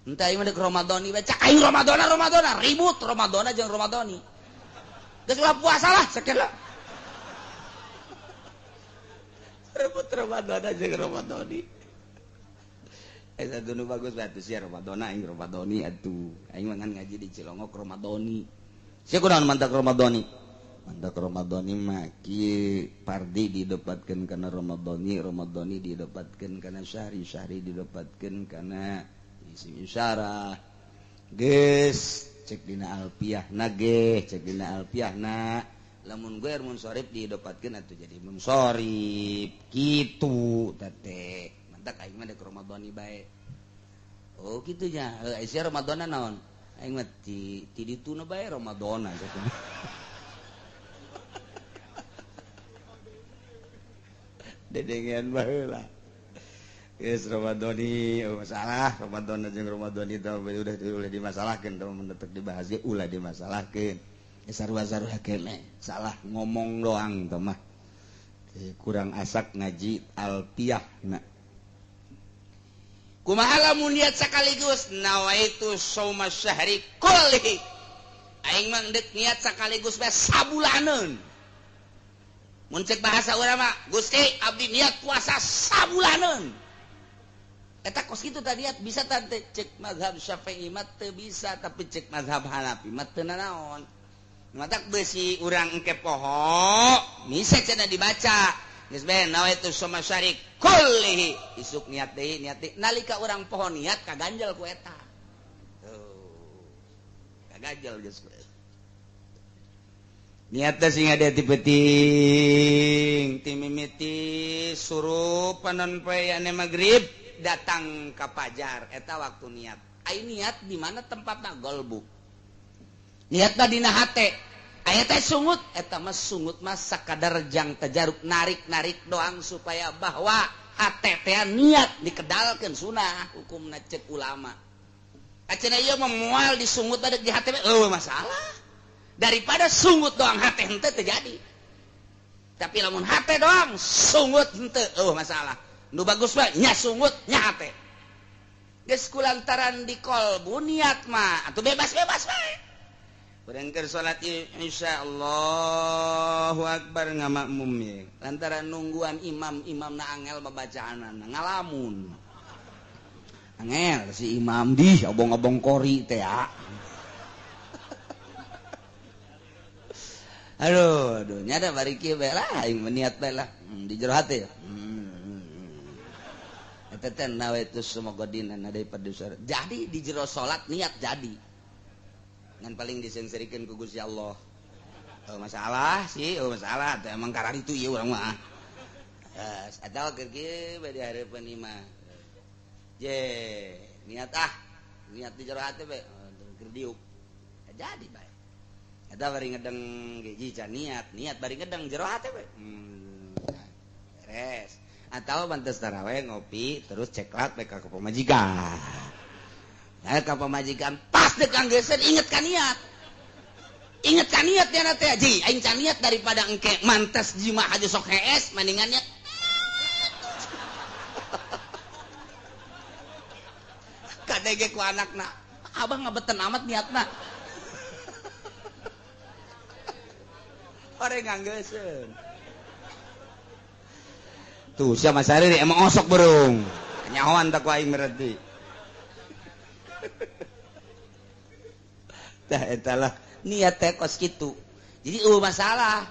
henteu aing mah deuk ramadhani bae cak aing ramadhana ribut ramadhana jeung ramadhani geus ulah puasa lah sakeula rebut Ramadan aja ke Ramadhani. Satu nu bagus batu sih Ramadan aing Ramadhani atuh. Aing mangan ngaji di Cilongok Ramadhani. Sia kunaon mantak Ramadhani? Mantak Ramadhani mah kieu pardi didapatkeun kana Ramadhani didapatkeun kana syahri didapatkeun kana isim isyarah. Geus cek dina alfiahna ge, cek dina alfiahna lamun gue mun sorip didapatkeun atuh jadi mun sorip kitu teh mantak aing mah dek Ramadhani bae oh gitunya Ramadan naon aing mah ti ditu na bae Ramadan dedengan baheula geus Ramadhani masalah Ramadan jeung Ramadan itu udah dimasalahkeun tah mun teu dibahas ge ulah dimasalahkeun sarua-sarua keneh salah ngomong doang tah mah kurang asak ngaji alpiyahna kumaha lamun niat sakaligus nawaitu shauma syahri kullihi aing mah deuk niat sakaligus bae sabulaneun mun cek bahasa urang mah Gusti abdi niat puasa sabulaneun eta kos kitu tadi bisa tante cek mazhab Syafi'i mah teu bisa tapi cek mazhab Hanafi mah teu naon matak beusi urang engke poho misa cenah dibaca geus bae nawaitu shauma syahri kullihi isuk niat deui nalika urang poho niat kaganjel ku eta tuh kaganjel geus niat teh sing ada ti penting ti mimiti surup panon poe ane magrib datang ka pajar eta waktu niat ai niat di mana tempatna golbu niatna dina hate aya teh sungut eta mah sungut mah sakadar jang tajaruk narik-narik doang supaya bahwa hate teh niat dikedalkeun sunah hukumna cek ulama acenah ieu mah moal disungut badeg di hate eueuh masalah daripada sungut doang hate henteu teu jadi tapi lamun hate doang sungut henteu eueuh masalah nu bagus mah nya sungut nya hate geus kulantaran di kolbu niat mah atuh bebas-bebas bae urang keur salat Isya Allahu Akbar ngamakmum ye lantaran nungguan imamna angel babacaanana ngalamun angel si imam di obong-obong kori teh ya aduh nyada bari kieu bae lah aing niat bae lah di jero hate eta teh nawaitu sumogodina daripada jadi di jero salat niat jadi ngan paling disengserikeun ku Gusti Allah masalah sih masalah teh emang karena itu ieu urang mah atawa keur kieu bae di hareupeun imah je niat di jero hate bae keur diuk jadi bae eta bari ngedeng ge can niat bari ngedeng jero hate bae beres atau bantes taraweh ngopi terus ceklat bae ka pamajikan ka pamajikan pas dek anggeuskeun inget ka niat dia teh ji aing can niat daripada engke mantes jima aja sok hees mendingan niat kadege ku anakna abang ngabeten amat niatna ore nganggeuskeun tuh siapa sari emang osok burung nyawan tak ku aing berarti tah etalah niat teh kos kitu jadi masalah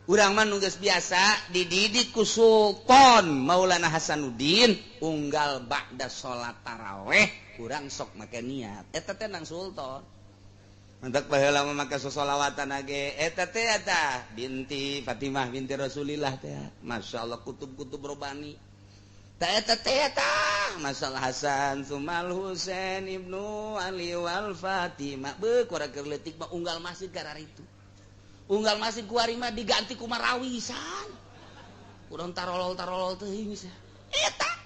urang mah nu geus biasa dididik ku Sultan Maulana Hasanuddin unggal ba'da salat taraweh urang sok make niat eta teh nang Sultan mantak baheula mah make solawatan age eta teh binti Fatimah binti Rasulillah teh masyaallah kutub-kutub robani ta eta teh masalah Hasan Sumal Husain Ibnu Ali wal Fatimah beuk ora keur leutik mah unggal masjid karar itu unggal masjid ku ari mah diganti ku marawisan urang tarolol teuing eta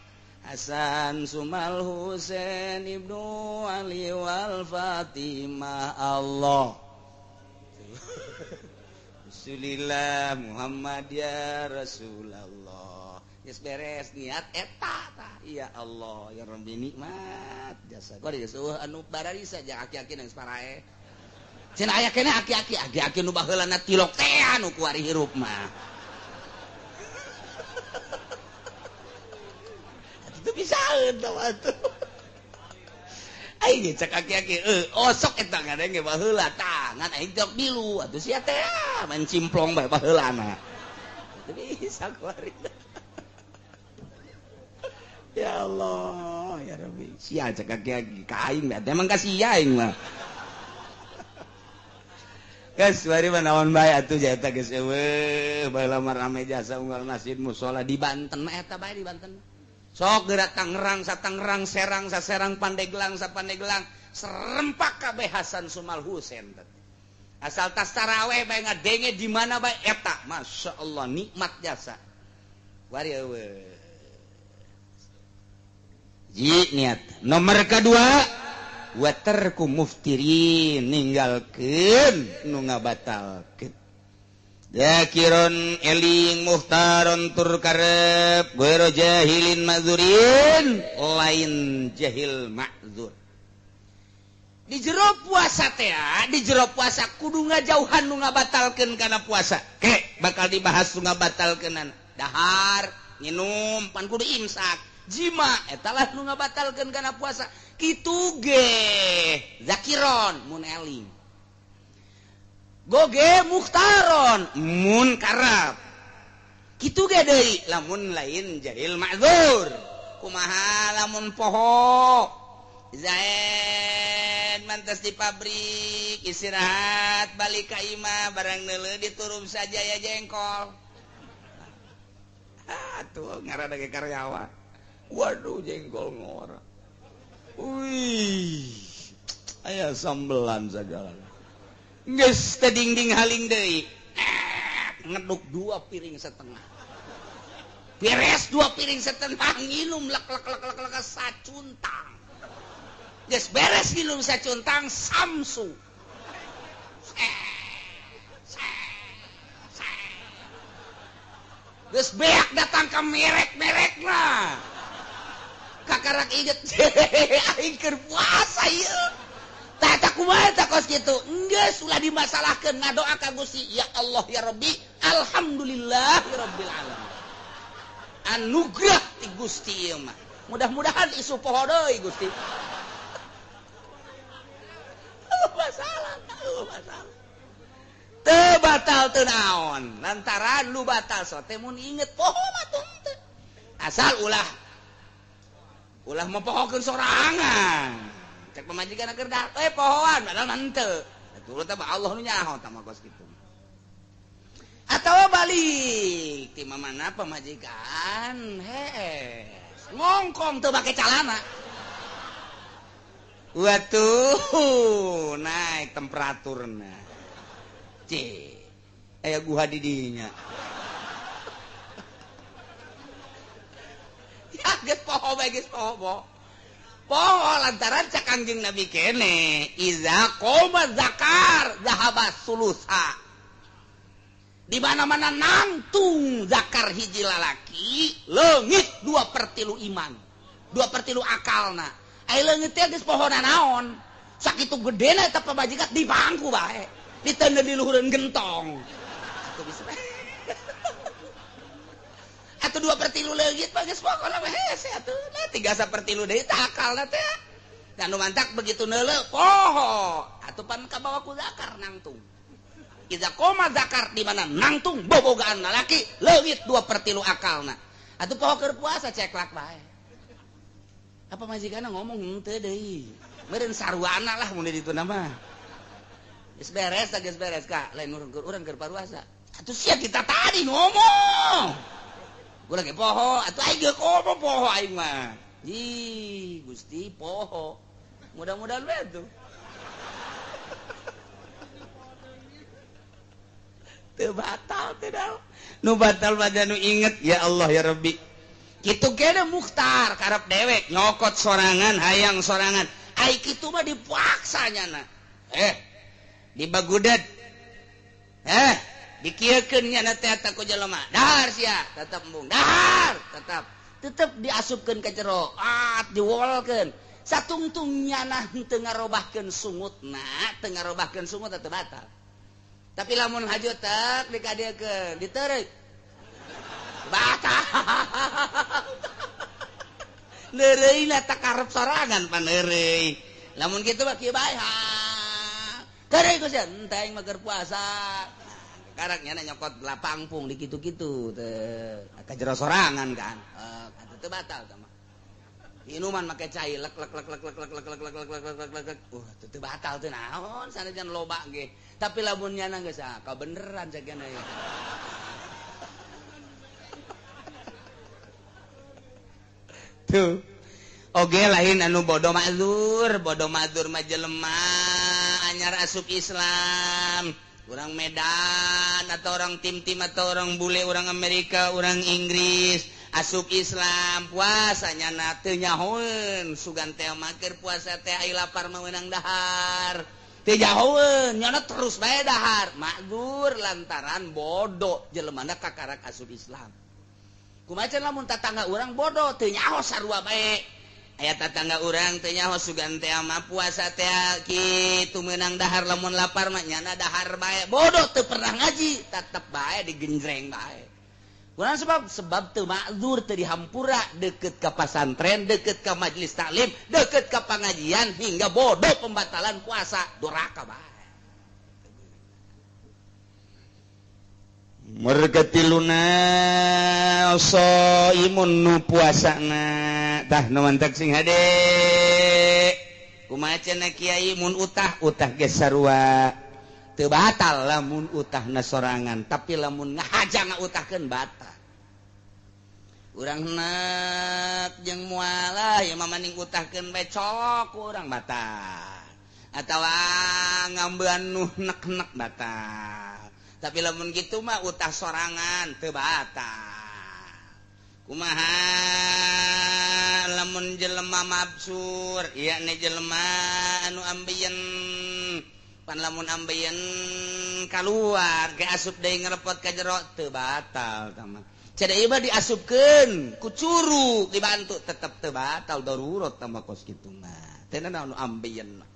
Hasan Sumal Husain Ibnu Ali wal Fatimah Allah Rasulillah Muhammad ya Rasulullah geus beres niat eta tah ya Allah ya Rabbi nikmat jasa gua geus anu barari saja aki-aki nang separae cenah aya keneh aki-aki nu baheulana tilok teh anu ku ari hirup mah itu bisa atuh atuh aing cek aki-aki osok eta ngadeng ge baheula tah ngan aing tilok bilu atuh sia teh main cimplong bae baheulana bisa kuari ya Allah ya Rabbi sia cek aki-aki ka aing mah emang kasihan aing mah geus bari mah naon bae atuh eta geus eueuh baheula mah rame jasa unggal masjid mushola di Banten mah eta bae di Banten sok gerak Tangerang Tangerang Serang Serang Pandeglang Pandeglang serempak kabeh Hasan Sumal Husein asal tas taraweh bae ngadenge di mana bae eta Masya Allah nikmat jasa wari eueuh niat nomor kedua watarku muftirin ninggalkeun nu ngabatalkeun Zakiron eling muhtaron tur karep Goiro jahilin ma'zurin lain jahil ma'zur di jero puasa teh di jero puasa kudu ngajauhan nu ngabatalkeun kana puasa ke bakal dibahas nu ngabatalkeunan dahar nginum pan kudu imsak jima eta lah nu ngabatalkeun kana puasa kitu ge zakiron mun eling goge muhtaron mun karab kitu ge deui lamun lain jahil ma'zur kumaha lamun poho Zaid mantas di pabrik istirahat balik ka imah barang neuleuh diturum saja ya jengkol atuh ngarana ge karyawan waduh jengkol ngora wih aya sambelan sagala geus teding-ding haling deui ngeduk 2 piring setengah beres 2 piring setengah nginum lek sacuntang geus beres nginum sacuntang samsu geus beak datang ke merek-merekna kakarak inget aing keur puasa ieu tak kumaha tak kos kitu geus ulah dimasalahkeun ngadoa ka Gusti ya Allah ya Rabbi alhamdulillahirabbil alamin anugerah ti Gusti ieu mah mudah-mudahan isu poho deui Gusti masalah teu batal teu naon lantaran lu batal so teh mun inget poho mah teu asal ulah mempohokeun sorangan cek pemajikan keur dah pohoan padahal henteu atuh teh Allah nu nyaho tah mah kos kitu atawa balik ti mamana pemajikan ngongkong teu make calana watuh naik temperaturna aya guha di dinya ya geus poho bae geus poho poho lantaran cak Kangjeng Nabi kene iza qoma zakar zahabas sulusa di mana-mana nangtung zakar hiji lalaki leungit 2/3 iman 2/3 akalna ai leungit teh geus pohona naon sakitu gedena eta pamajikan di bangku bae ditanda di luhureun gentong atuh bisa atuh 2/3 leungit mah geus pokona mah hese atuh 3/3 deui tah akalna teh dan nu mantak begitu neuleuh poho atuh pan kabawa ku zakar nangtung iza qoma zakar di mana nangtung bobogaan lalaki leungit 2/3 akalna atuh poho keur puasa ceklak bae apa majikanna ngomong henteu deui meureun sarwana lah mun di ditu mah geus beres Kak lain urang keur paruasa atuh sia kita tadi ngomong urang ge poho atuh aing ge ngomong poho aing mah ih Gusti poho mudah-mudahan we tuh teu batal teh daun nu batal pada nu inget ya Allah ya Rabbi kitu kene mukhtar karep dewek nyokot sorangan hayang sorangan ai kitu mah dipaksa nyana dibagudet dikieukeun nyana teh eta ku jelema dahar sia tetep embung dahar tetep diasupkeun ka jero diwolkeun satungtung nyana teu ngarobahkeun sungutna teu ngarobahkeun sungut teu batal tapi lamun hajut tak dikadekeun diteureuy batal neureuyna tak karep sorangan paneureuy lamun kitu mah kieu bae teureui Gusti henteu aing mah keur puasa karak nyana nyokot lapangpung di kitu-kitu teh ka jero sorangan kan atuh teu batal tah mah minuman make cai lek teu batal teu naon sanajan loba ge tapi lamun nyana geus kabeneran sakena ya tuh oge lain anu bodoh mazur majelema anyar asup Islam orang Medan atau orang tim-tim atau orang bule orang Amerika orang Inggris asup Islam puasanya na teu nyahoeun sugan teh makir puasa teh ai lapar meunang dahar teu nyahoeun nyana terus bae dahar mazur lantaran bodoh jelemana kakarak asup Islam kumaha lamun tatangga urang bodoh teu nyaho sarua bae aya tatangga urang teh nyaho sugan teh mah puasa teh kitu meunang dahar lamun lapar mah nyana dahar bae bodoh teu pernah ngaji tetep bae digenjreng bae kurang sebab teu makzur teu dihampura deket ka pasantren deket ka majelis taklim deket ka pengajian hingga bodoh pembatalan puasa duraka bae mergatiluna imun nu puasana tah nu mantak sing hade kumaha cenah kiai mun utah ge sarua teu batal lamun utahna sorangan tapi lamun ngahajang utahkeun batal urang nek jeung moal ya mamaning utahkeun bae colok urang batal atawa ngambean nu nek-nek batal tapi lamun gitu mah utah sorangan teu batal kumaha lamun jelema mabsur ieu ne jelema anu ambeien pan lamun ambeien kaluar ge asup deui ngarepot ka jero teu batal tah mah ceda ieu mah diasupkeun ku curug dibantu tetep teu batal darurat tah mah kos kitu mah teh anu ambeien mah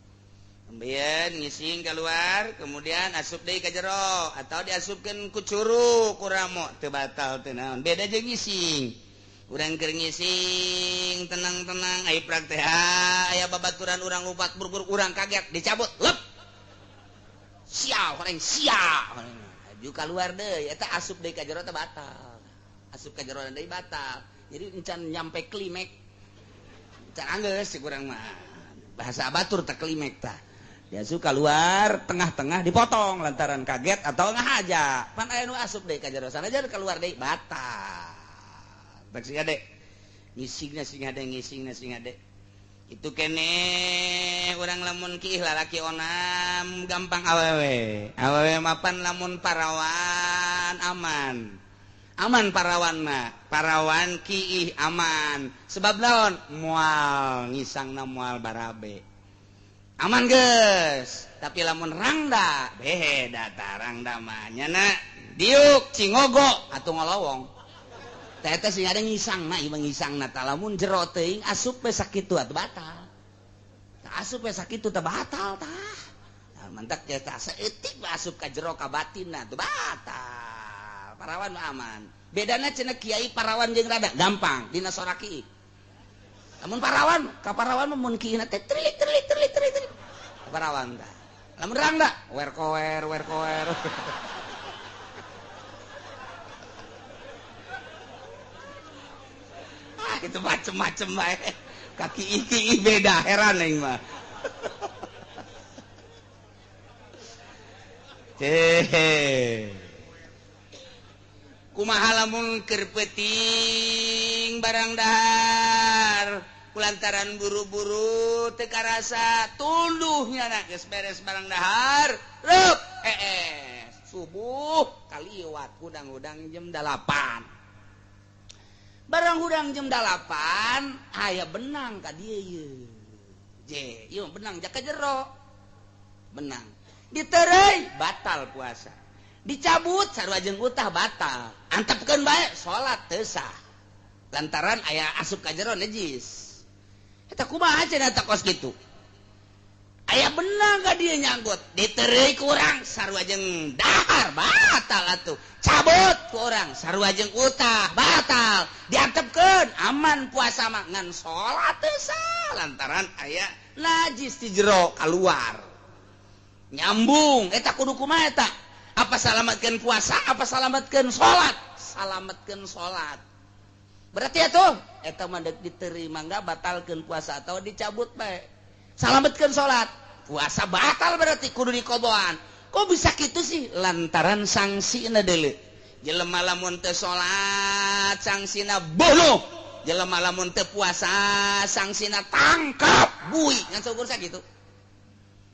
ambeien ngising keluar kemudian asup deui ka jero atau diasupkeun ku curug ku ramo teu batal teu naon beda jeung ngising urang keur ngising tenang-tenang ai prag teh aya babaturan urang lupat buru-buru urang kaget dicabut lep sial horeng sia aju keluar deui eta asup deui ka jero teh batal asup ka jero deui batal jadi encan nyampe klimek encan anggeus si urang mah bahasa batur teh klimek tah dia suka keluar tengah-tengah dipotong lantaran kaget atau ngahaja pan aya nu asup deui ka jero sanajan keluar deui batal tak sing ade ngisingna sing ade itu kene urang lamun kiih lalaki onam gampang awewe mapan lamun parawan aman parawan mah parawan kiih aman sebab naon moal ngisangna moal barabe aman geus tapi lamun rangda beda ta rangda mah nyana diuk cingogo atuh ngolowong teh eta sing ada ngisangna ieu ngisangna tah lamun jero teuing asup we sakitu atuh batal tah asup we sakitu teh batal tah mantak eta saeutik asup ka jero ka batinna teh batal parawan mah aman bedana cenah kiai parawan jeung rada gampang dina soraki lamun parawan ka parawan mah mun kiina teh trilik parawan tah lamun rangda wer kower itu macem-macem bae kaki iki beda heran aing mah kumaha lamun keur peuting barang dahar kulantaran buru-buru teu karasa tunduhnya na geus beres barang dahar reup subuh kaliwat udang-udang jam 8 barang hudang jam 8 aya benang ka dieu ye je ieu benang jak ka jero benang ditereuy batal puasa dicabut sarua jeung utah batal antepkeun bae salat teu sah lantaran aya asup ka jero najis eta kumaha cenah eta kos kitu aya benang ka dieu nyanggut ditereuy ku urang sarua jeung dahar batal atuh cabut ku urang sarua jeung utah batal diantepkeun aman puasa mah ngan salat teu sah lantaran aya najis di jero keluar nyambung eta kudu kumaha eta apa salametkeun puasa apa salametkeun salat salametkeun salat berarti atuh eta mah deuk diterima enggak batalkeun puasa atau dicabut bae salametkeun salat puasa batal berarti kudu dikoboan kok bisa gitu sih lantaran sanksina deuleu jelema lamun teu salat sangsina bunuh jelema lamun teu puasa sangsina tangkap bui ngan seukur sakitu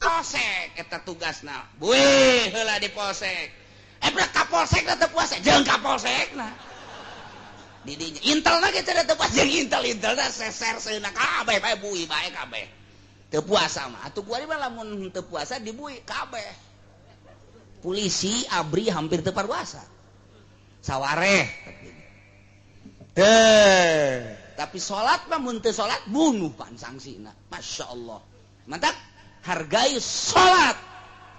polsek eta tugasna bui heula di polsek berak kapolsek teu puasa jeung kapolsekna di dinya intelna ge teu puasa jeung intel-intelna seser seuna kabeh bae bui bae kabeh teu puasa mah atuh kuari mah lamun teu puasa dibui kabeh polisi abri hampir teu puasa sawareh tapi salat mah mun teu salat bunuh pan sangsina masyaallah mantap hargai salat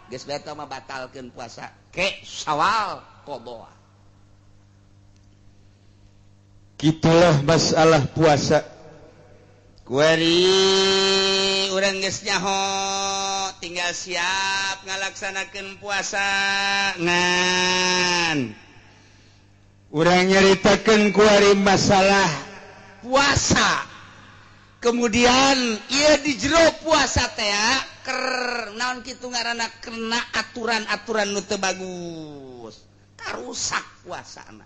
geus beta mah batalkeun puasa ke Syawal qada gitulah masalah puasa kuari urang geus nyaho tinggal siap ngalaksanakeun puasa ngan urang nyaritakeun kuari masalah puasa kemudian ieu di jero puasa teh ker naon kitu ngaranna kena aturan-aturan nu teu bagus karusak puasana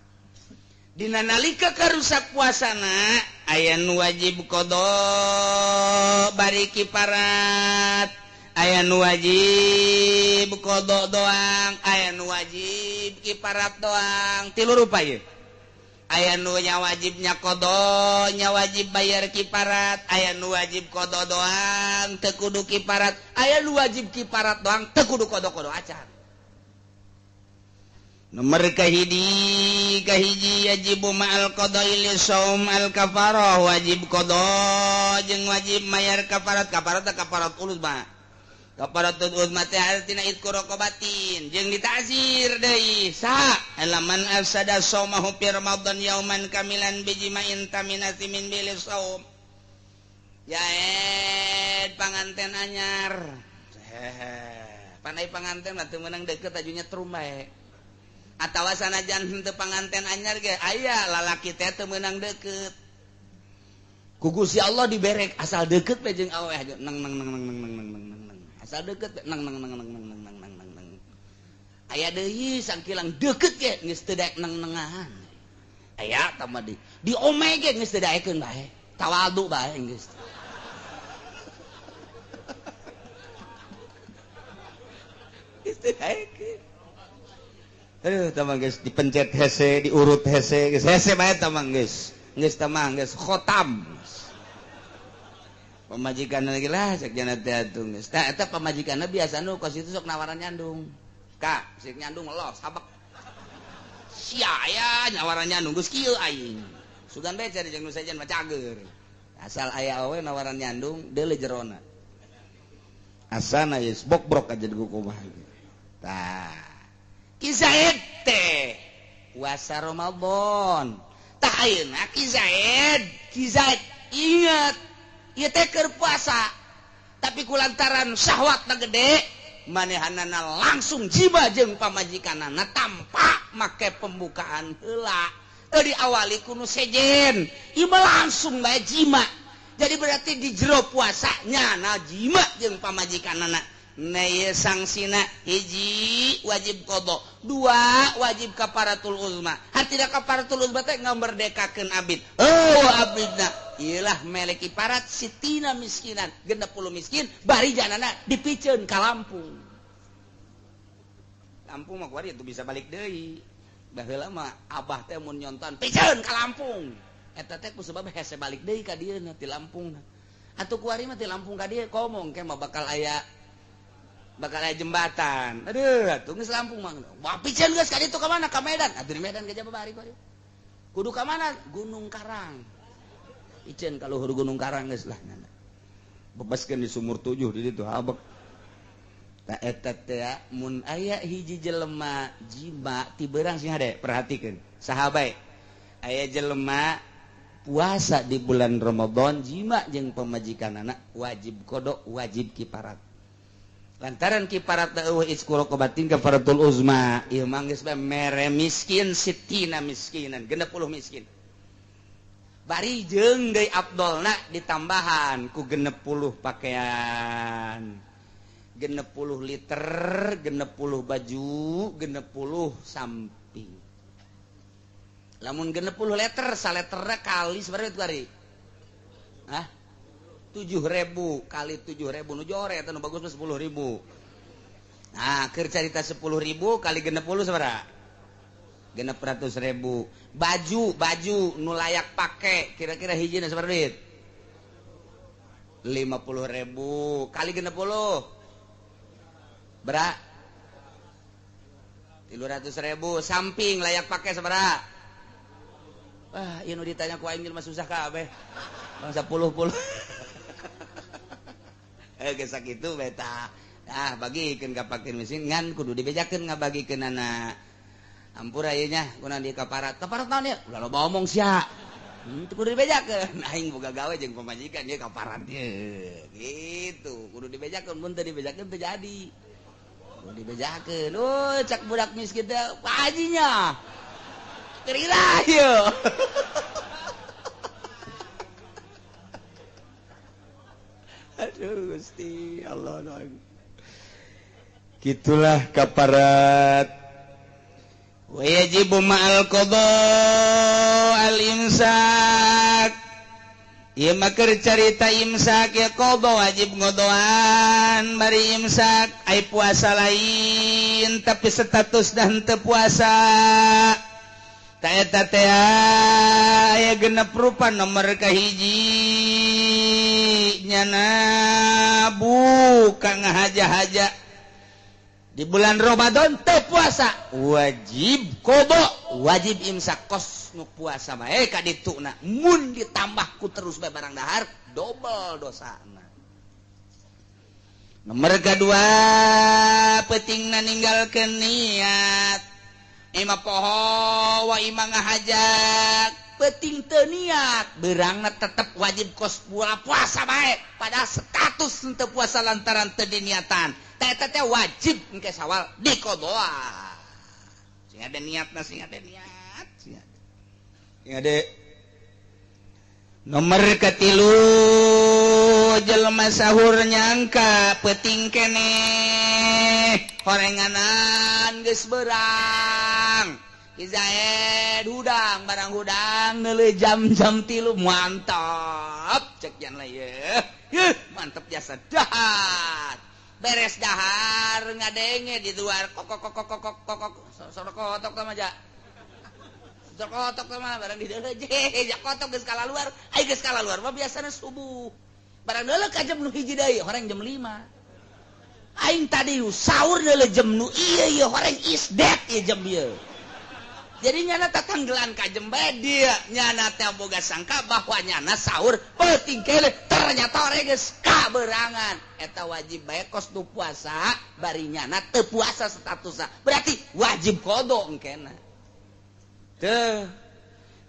dina nalika karusak puasana aya nu wajib qada bari kiparat aya nu wajib qada doang aya nu wajib kiparat doang tilu rupa ieu aya nu nya wajibnya qada nya wajib bayar kiparat aya nu wajib qada doang teu kudu kiparat aya nu wajib kiparat doang teu kudu qada-qada acan nomor kahiji yajibu ma'al qada'i li shaum al kafarah wajib qada jeung wajib mayar kafarat ulus mah kafaratul uzma teh artina itqu raqabatin jeung ditazir deui sa alaman afsada shaumahu fi ramadan yauman kamilan bijima'in taminati min bil shaum yaed panganten anyar panai panganten mah teu meunang deukeut ajunya trum bae atawa sanajan henteu panganten anyar ge aya lalaki teh teu meunang deukeut ku Gusti Allah diberek asal deukeut we jeung aweh nang asal deukeut nang aya deui sangkilang deukeut ge geus teu daek nang-nangahan aya tama di ome ge geus teu daekeun bae tawadu bae geus geus teu daekeun tamang geus dipencet hese diurut hese geus hese bae tamang geus tamang geus khotam pamajikanna lagi lah cek jana teh atuh geus tah eta pamajikanna biasana kos itu sok nawaran nyandung ka sik nyandung los habek sia aya nawaran nyandung geus kieu aing sugan bae cari jeung nu sajen mah cager asal aya we nawaran nyandung deuleu jerona asana geus bok-brok aja di kumaha tah Kizaid teh puasa Ramadan tah ayeuna Kizaid ingat ieu teh keur puasa tapi kulantaran syahwatna gede manehanana langsung jiba jeung pamajikanana tanpa make pembukaan heula teu diawali ku nu sejen ieu mah langsung bae jima jadi berarti di jero puasanya na jima jeung pamajikanana Naya sangsina hiji wajib qada dua wajib kafaratul uzma hartina kafaratul uzma teh ngamerdekakeun abid abidna ieulah melek kiparat sitina miskinan 60 miskin bari janana dipikeun ka Lampung mah kuari itu bisa balik deui baheula mah abah teh mun nyonton pikeun ka Lampung eta teh kusabab hese balik deui ka dieu ti Lampung atuh kuari mah ti Lampung ka dieu komong ke mah bakal aya jembatan. Aduh, atuh geus Lampung mah. Wah, piceun geus ka ditu ka mana? Ka Medan. Atuh di Medan ge jababari kuari. Kudu ka mana? Gunung Karang. Piceun ka luhur Gunung Karang geus lah. Bebaskeun di sumur 7 di ditu habek. Tah eta teh mun aya hiji jelema jima ti beurang sing hade, perhatikeun. Saha bae? Aya jelema puasa di bulan Ramadan jima jeung pamajikanana wajib qada, wajib kiparat. Lantaran kiparat eueuh isqura qabatin kafaratul uzma ieu mah geus mere miskin sitina miskinan 60 miskin bari jeung deui afdolna ditambahan ku 60 pakaian 60 liter 60 baju 60 samping lamun 60 liter saleterna kali seberapa itu hari 7.000 kali 7.000 nu jore eta nu bagus mah 10.000 nah keur carita 10.000 kali 60 seberapa 600.000 baju nu layak pake kira-kira hijina seberapa duit 50.000 kali 60 berak 300.000 samping layak pakai seberapa iya nu ditanya ku aing mah susah kabeh bangsa puluh geus sakitu beta bagikeun ka fakir miskin ngan kudu dibejakeun ngabagikeun anak ampura ieu nya kunaon di kaparat naon ya ulah loba omong sia itu kudu dibejakeun aing boga gawe jeung pamajikan ieu kaparat gitu kudu dibejakeun mun teu dibejakeun teu jadi kudu dibejakeun cak budak miskin teh pajinya kira ieu aduh Gusti Allah gitulah kaparat wajib ma'al qada al-imsak ieu mah keur carita imsak ya qada wajib ngodoan bari imsak ai puasa lain tapi status dan teu puasa ta eta teh aya genep rupa nomor kahiji nyana buka ngahaja-haja di bulan Ramadan teu puasa wajib qada wajib imsak kos nu puasa bae ka dituna mun ditambah ku terus bae barang dahar double dosana nomor kedua pentingna ninggalkeun niat ima poho wa ima ngahajak penting teu niat beurangna tetep wajib kos puasa bae padahal status teu puasa lantaran teu diniatan eta teh wajib engke sawal dikodoa sing ada niatna sing ada niat sing ade nomor katilu jelema sahur nyangka penting keneh horenganan geus beurang Izaed hudang barang hudang neuleuh jam-jam 3 mantap cek jan lah ye mantap jasa dahat beres dahar ngadenge di luar kok sorok kotok mah ja sorok kotok mah barang di deuleu jak kotok geus kala luar ai geus kala luar mah biasana subuh barang deuleu ka jam nu hiji deui horeng jam 5 aing tadi sahur deuleu jam nu ieu horeng is dead ieu jam ieu jadi nyana tatanggelan ka jam bae dia nyana teh boga sangka bahwa nyana sahur penting kele ternyata orangnya geus kaberangan eta wajib bae kos nu puasa bari nyana teu puasa statusna berarti wajib qada engkena teu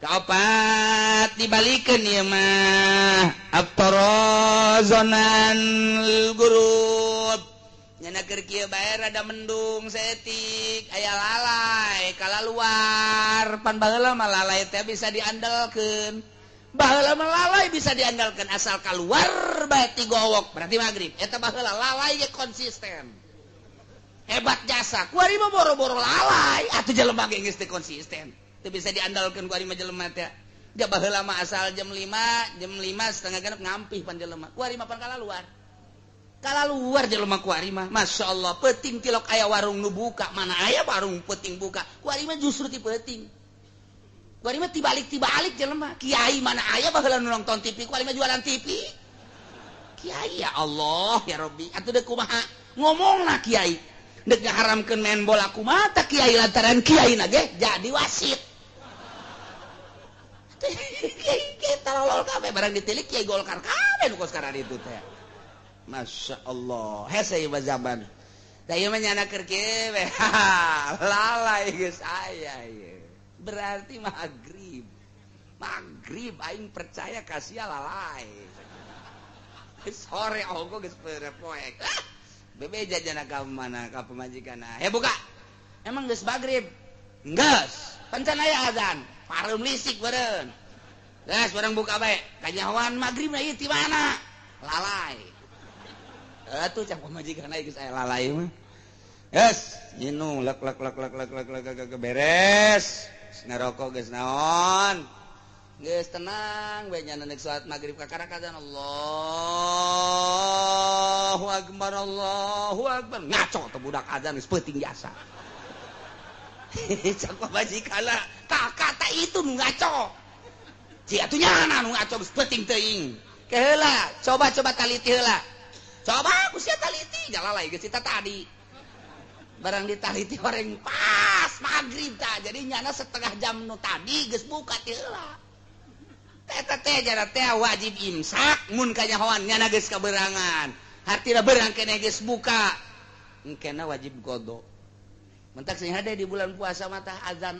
kaopat dibalikeun ieu mah aftarazonan gurub nyana keur kieu bae rada mendung setik aya lalai kala luar pan baheula mah lalai teh bisa diandalkeun baheula mah lalai bisa diandalkeun asal kaluar bae ti gowok berarti magrib eta baheula lalai ge konsisten hebat jasa kuari mah boro-boro lalai atuh jelema ge geus teu konsisten teu bisa diandalkeun kuari mah jelema teh da baheula mah asal jam 5 setengah genep ngampih pan jelema kuari mah pan kala luar jelema kuari mah masyaallah penting tilok aya warung nu buka mana aya warung penting buka kuari mah justru ti penting kuari mah tibalik jelema kiai mana aya baheula nu nonton TV kuari mah jualan TV kiai ya Allah ya Rabbi atuh deuk kumaha ngomongna kiai deuk ngaharamkeun main bola kumaha tah kiai lantaran kiai na ge jadi wasit kita lolol kabeh barang ditilik kiai Golkar kabeh nu kos karana itu teh Masya Allah hese ieu zaman da ieu mah nyana keur kieu we lalai geus aya ieu berarti maghrib aing percaya ka sia lalai sore ogo geus poek bebeja jana ka mana ka pamajikanna buka emang geus maghrib geus pancan aya azan pareum lisik beureun geus bareng buka bae kanyahoan maghrib na ieu ti mana lalai atuh cak pamajikan aing geus aya lalai mah. Yes, nyinu lek beres. ngerokok geus naon geus tenang we nya neuk salat magrib ka karakadan Allahu akbar ngaco teh budak adzan geus peuting jasa cak bajikana kata itu nu ngaco ci atuh nyana nu ngaco geus peuting teuing keheula coba taliti heula coba kusia taliti jalalai geus eta tadi barang ditaliti horeng pas magrib tah jadi nyana setengah jam nu tadi geus buka ti heula eta teh jara teh wajib imsak mun kanyahoan nyana geus kaberangan hartina beurang keneh geus buka engkena wajib qada mentak sing hade di bulan puasa mah tah azan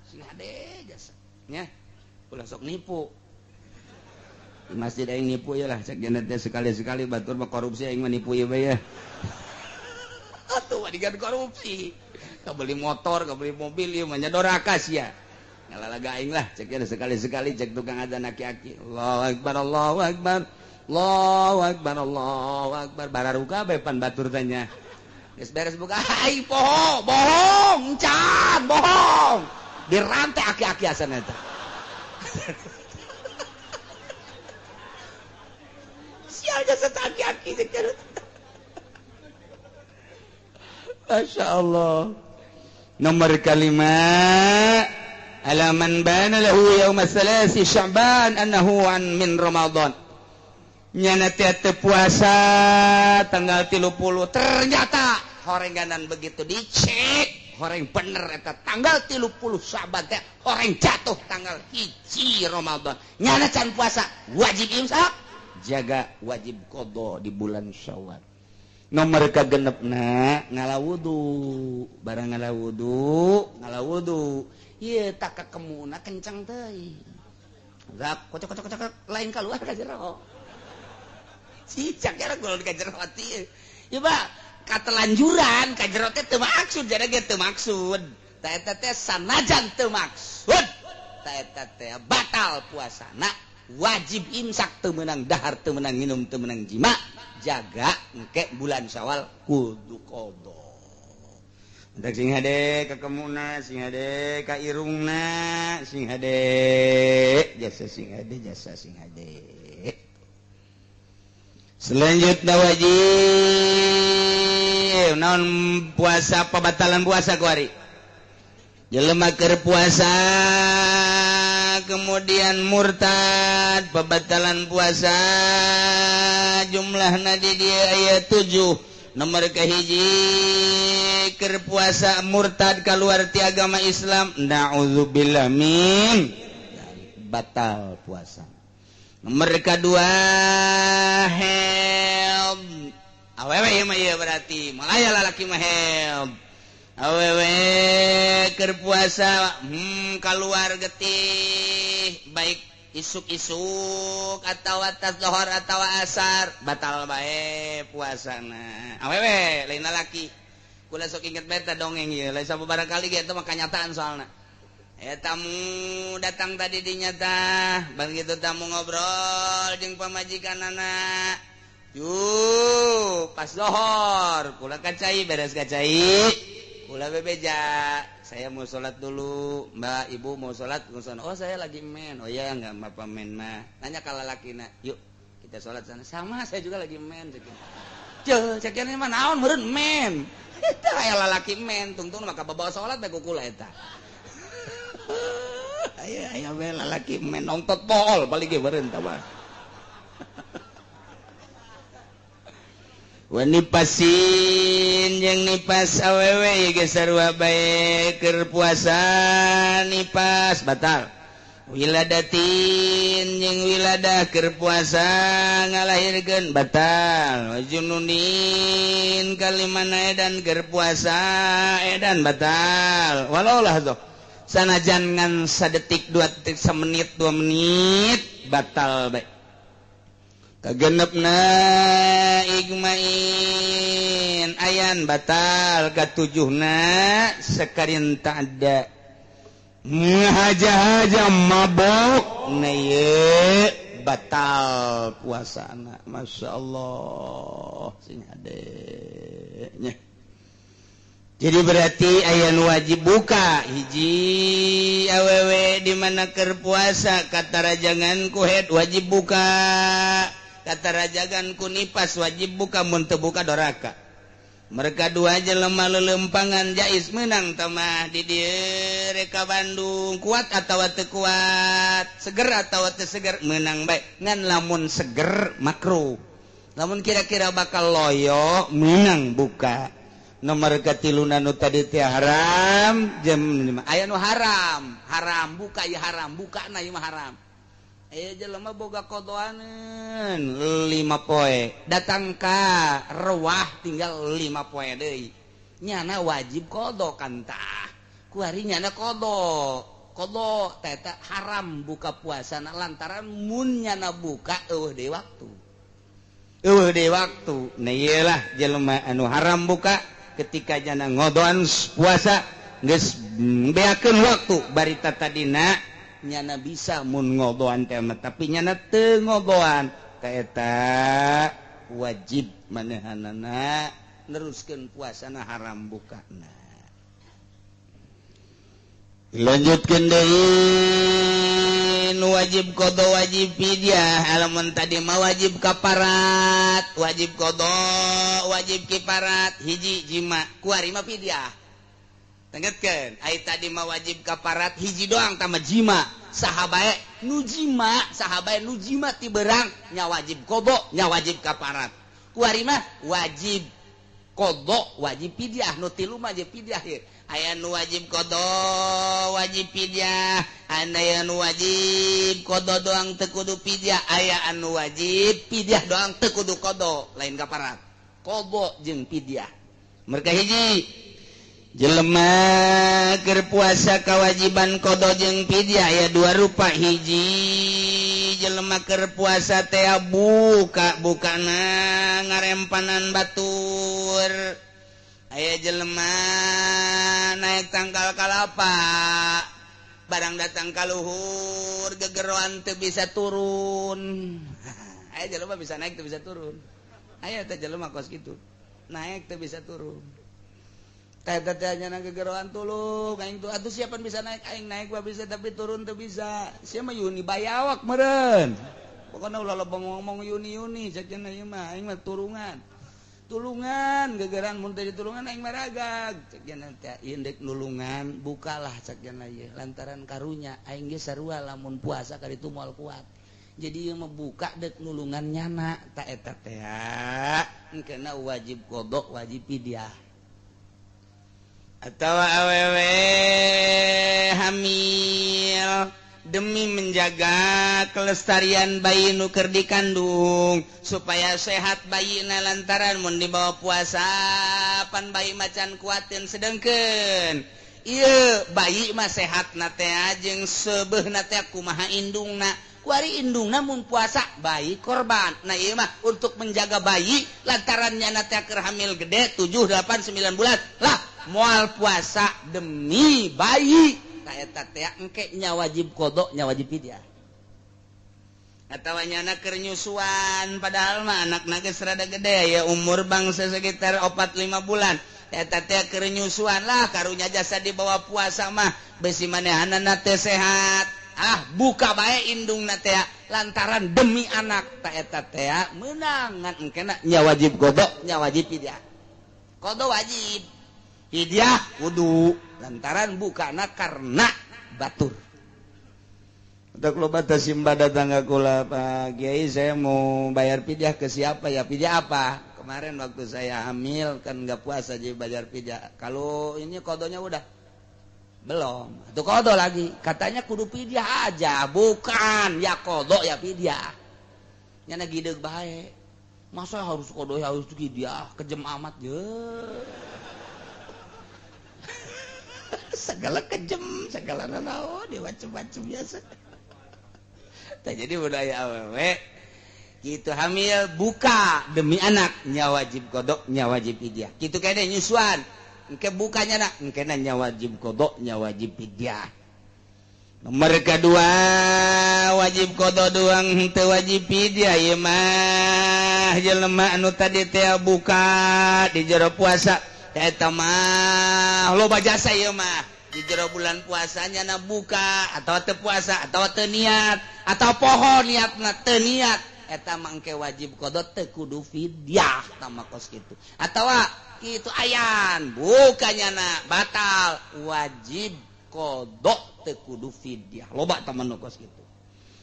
sing hade jasa nya ulah sok nipu di masjid aing nipu ya lah cek jana teh sekali-sekali batur mah korupsi aing mah nipu ya bae ya atuh adigan korupsi kabeli motor kabeli mobil ieu mah nya doraka sia ngalalaga aing lah cek jana sekali-sekali cek tukang adzan aki-aki Allahu akbar Allahu akbar Allahu akbar Allahu akbar bararuka bae pan batur tanya geus beres buka ai bohong can bohong dirantai aki-aki asan eta sial jasa aki-aki cek jana Masya Allah nomor kalima alaman bana lahu yauma salasi sya'ban annahu an min ramadan nyana teh puasa tanggal 30 ternyata horenganan begitu dicek horeng bener eta tanggal 30 Sya'ban teh horeng jatuh tanggal 1 Ramadan nyana can puasa wajib imsak jaga wajib qada di bulan Syawal nomor kagenepna ngalawudu barang ngalawudu ieu tak kakemuna kencang teuing zak kocok lain kaluar ka jero cicak ya gol ka jero hati ieu mah katelanjuran ka jero teh teu maksud jana ge teu maksud ta eta teh sanajan teu maksud ta eta teh batal puasana wajib imsak teu meunang dahar teu meunang nginum teu meunang jima jaga engke bulan Syawal kudu qada entek sing hade ka kemuna sing hade ka irungna sing hade jasa sing hade selanjutnya wajib naon puasa pembatalan puasa kuari jelema keur puasa kemudian murtad pembatalan puasa jumlahna di dia aya 7 nomor kahiji keur puasa murtad keluar ti agama Islam naudzubillah min batal puasa nomor kedua haid awewe ieu mah ieu berarti malaya lalaki mah haid awewe keur puasa keluar getih baik isuk-isuk atau atas lohor atau asar batal bae puasana awewe lain lalaki kula sok inget beta dongeng ieu lain sababaraha kali ge eta mah kanyataan soalna tamu datang tadi dinyata begitu tamu ngobrol jeung pamajikanana yuk pas lohor kula kacai beres kacai kula bebeja saya mau sholat dulu mbak ibu mau sholat oh saya lagi men oh ya enggak apa men mah nanya ke lalakina yuk kita sholat sana sama saya juga lagi men cekian ini mah naon meureun men eta aya lalaki men tungtung maka bawa sholat bae kukula eta aya we lalaki men nongtot pol paling ge beureun tah mah wanipasin jeung nipas awewe ge sarua bae keur puasa nipas batal wiladatin jeung wiladah keur puasa ngalahirkeun batal wajununin kalimana edan keur puasa edan batal walau lah tuh sanajan ngan sadetik 2 detik semenit 2 menit batal bae kagenepna igmain ayan batal katujuhna sakarinta ada haja-haja mabok na ye batal puasana Masya Allah sing hade nya Jadi berarti aya nu wajib buka hiji awewe di mana keur puasa kata rajangan ku head wajib buka kata rajangan ku nipas wajib buka mun teu buka doraka mereka dua jelema lelempangan jais menang tamah di dieu reka Bandung kuat atawa teu kuat seger atawa teu seger menang bae ngan lamun seger makruh lamun kira-kira bakal loyo menang buka nomor katiluna nu tadi teh haram jam 5 aya nu haram buka ya haram buka na ieu mah haram aya jelema boga kodoaneun 5 poe datang ka rewah tinggal 5 poe deui nyana wajib kodo kan tah ku ari nyana kodo teh haram buka puasana lantaran mun nyana buka eueuh deui waktu nah iyalah jelema anu haram buka ketika jana ngodoan puasa geus beakeun waktu barita tadina nyana bisa mun ngodoan teh tapi nyana teu ngodoan ta eta wajib manehanana neruskeun puasana haram bukana lanjutkeun deui nu wajib qada wajib fidyah alamun tadi mah wajib kafarat wajib qada wajib kifarat hiji jima kuari mah fidyah tengetkeun ai tadi mah wajib kafarat hiji doang tama jima sahabae nu jima ti beurang nya wajib qada nya wajib kafarat kuari mah wajib qada wajib fidyah nu tilu mah wajib fidyah aya nu wajib qada wajib fidyah aya nu wajib qada doang teu kudu fidyah aya anu wajib fidyah doang teu kudu qada lain kafarat qada jeung fidyah mereka hiji jelema keur puasa kawajiban qada jeung fidyah aya dua rupa hiji jelema keur puasa teh bukana ngarempanan batur aya jelema naik tangkal kalapa barang datang ka luhur gegeroan teu bisa turun aya jelema bisa naik teu bisa turun aya teh jelema kos kitu naik teu bisa turun teh nyana gegeroan tulung aing tuh atuh siapan bisa naik aing naik mah bisa tapi turun teu bisa sia mah Yuni bayawak meureun pokona ulah loba ngomong Yuni sakeuna ieu mah aing mah tulungan gegeran mun teh ditulungan aing maragag cek jangan teh indek nulungan bukalah cek jangan ieu lantaran karunya aing ge sarua lamun puasa ka ditu moal kuat jadi ieu mah buka dek nulungan nyana ta eta teh engkeuna wajib qada wajib fidyah atawa awewe hamil demi menjaga kelestarian bayi nu keur dikandung supaya sehat bayina lantaran mun dibawa puasa pan bayi macan kuatin sedengkeun ieu bayi mah sehatna teh jeung seubeuhna teh kumaha indungna kuari indungna mun puasa bayi korban nah ieu mah untuk menjaga bayi lantaran nyana teh keur hamil gede 7 8 9 bulan lah moal puasa demi bayi ta eta teh engke nya wajib qada nya wajib fidyah atawa nyana keur nyusuan padahal mah anakna geus rada gede ya umur bangsa sekitar 4-5 bulan eta teh keur nyusuan lah karunya jasa dibawa puasa mah besi manehanana teh sehat buka bae indungna teh lantaran demi anak ta eta teh meunang ngan engkena nya wajib qada nya wajib fidyah qada wajib fidyah kudu lantaran bukana karena batur. Untuk lo batas simba datang ke kula Pak Kiai saya mau bayar fidyah ke siapa ya fidyah apa? Kemarin waktu saya hamil kan nggak puasa jadi bayar fidyah. Kalau ini kodonya udah belum. Itu kodo lagi katanya kudu fidyah aja bukan ya kodo ya fidyah. Nyana gideg bae. Masa harus kodo harus fidyah kejem amat ye. Segala kejem, segala nanaon, dia macam-macam biasa. Jadi budaya awewe, gitu hamil buka demi anak, nya wajib qada, nya wajib fidyah. Gitu kene nyusuan, engke bukanya nak, engke nya wajib qada, nya wajib fidyah. Nomor kedua wajib qada doang teu wajib fidyah ieu mah jelema anu tadi teh buka di jero puasa eta mah loba jasa ieu mah di jero bulan puasanya na buka atau teu puasa atau teu niat atau poho niatna teu niat eta mangke wajib qada teu kudu fidyah tama kos kitu atawa kitu ayan bukanya batal wajib qada teu kudu fidyah loba teman nu kos kitu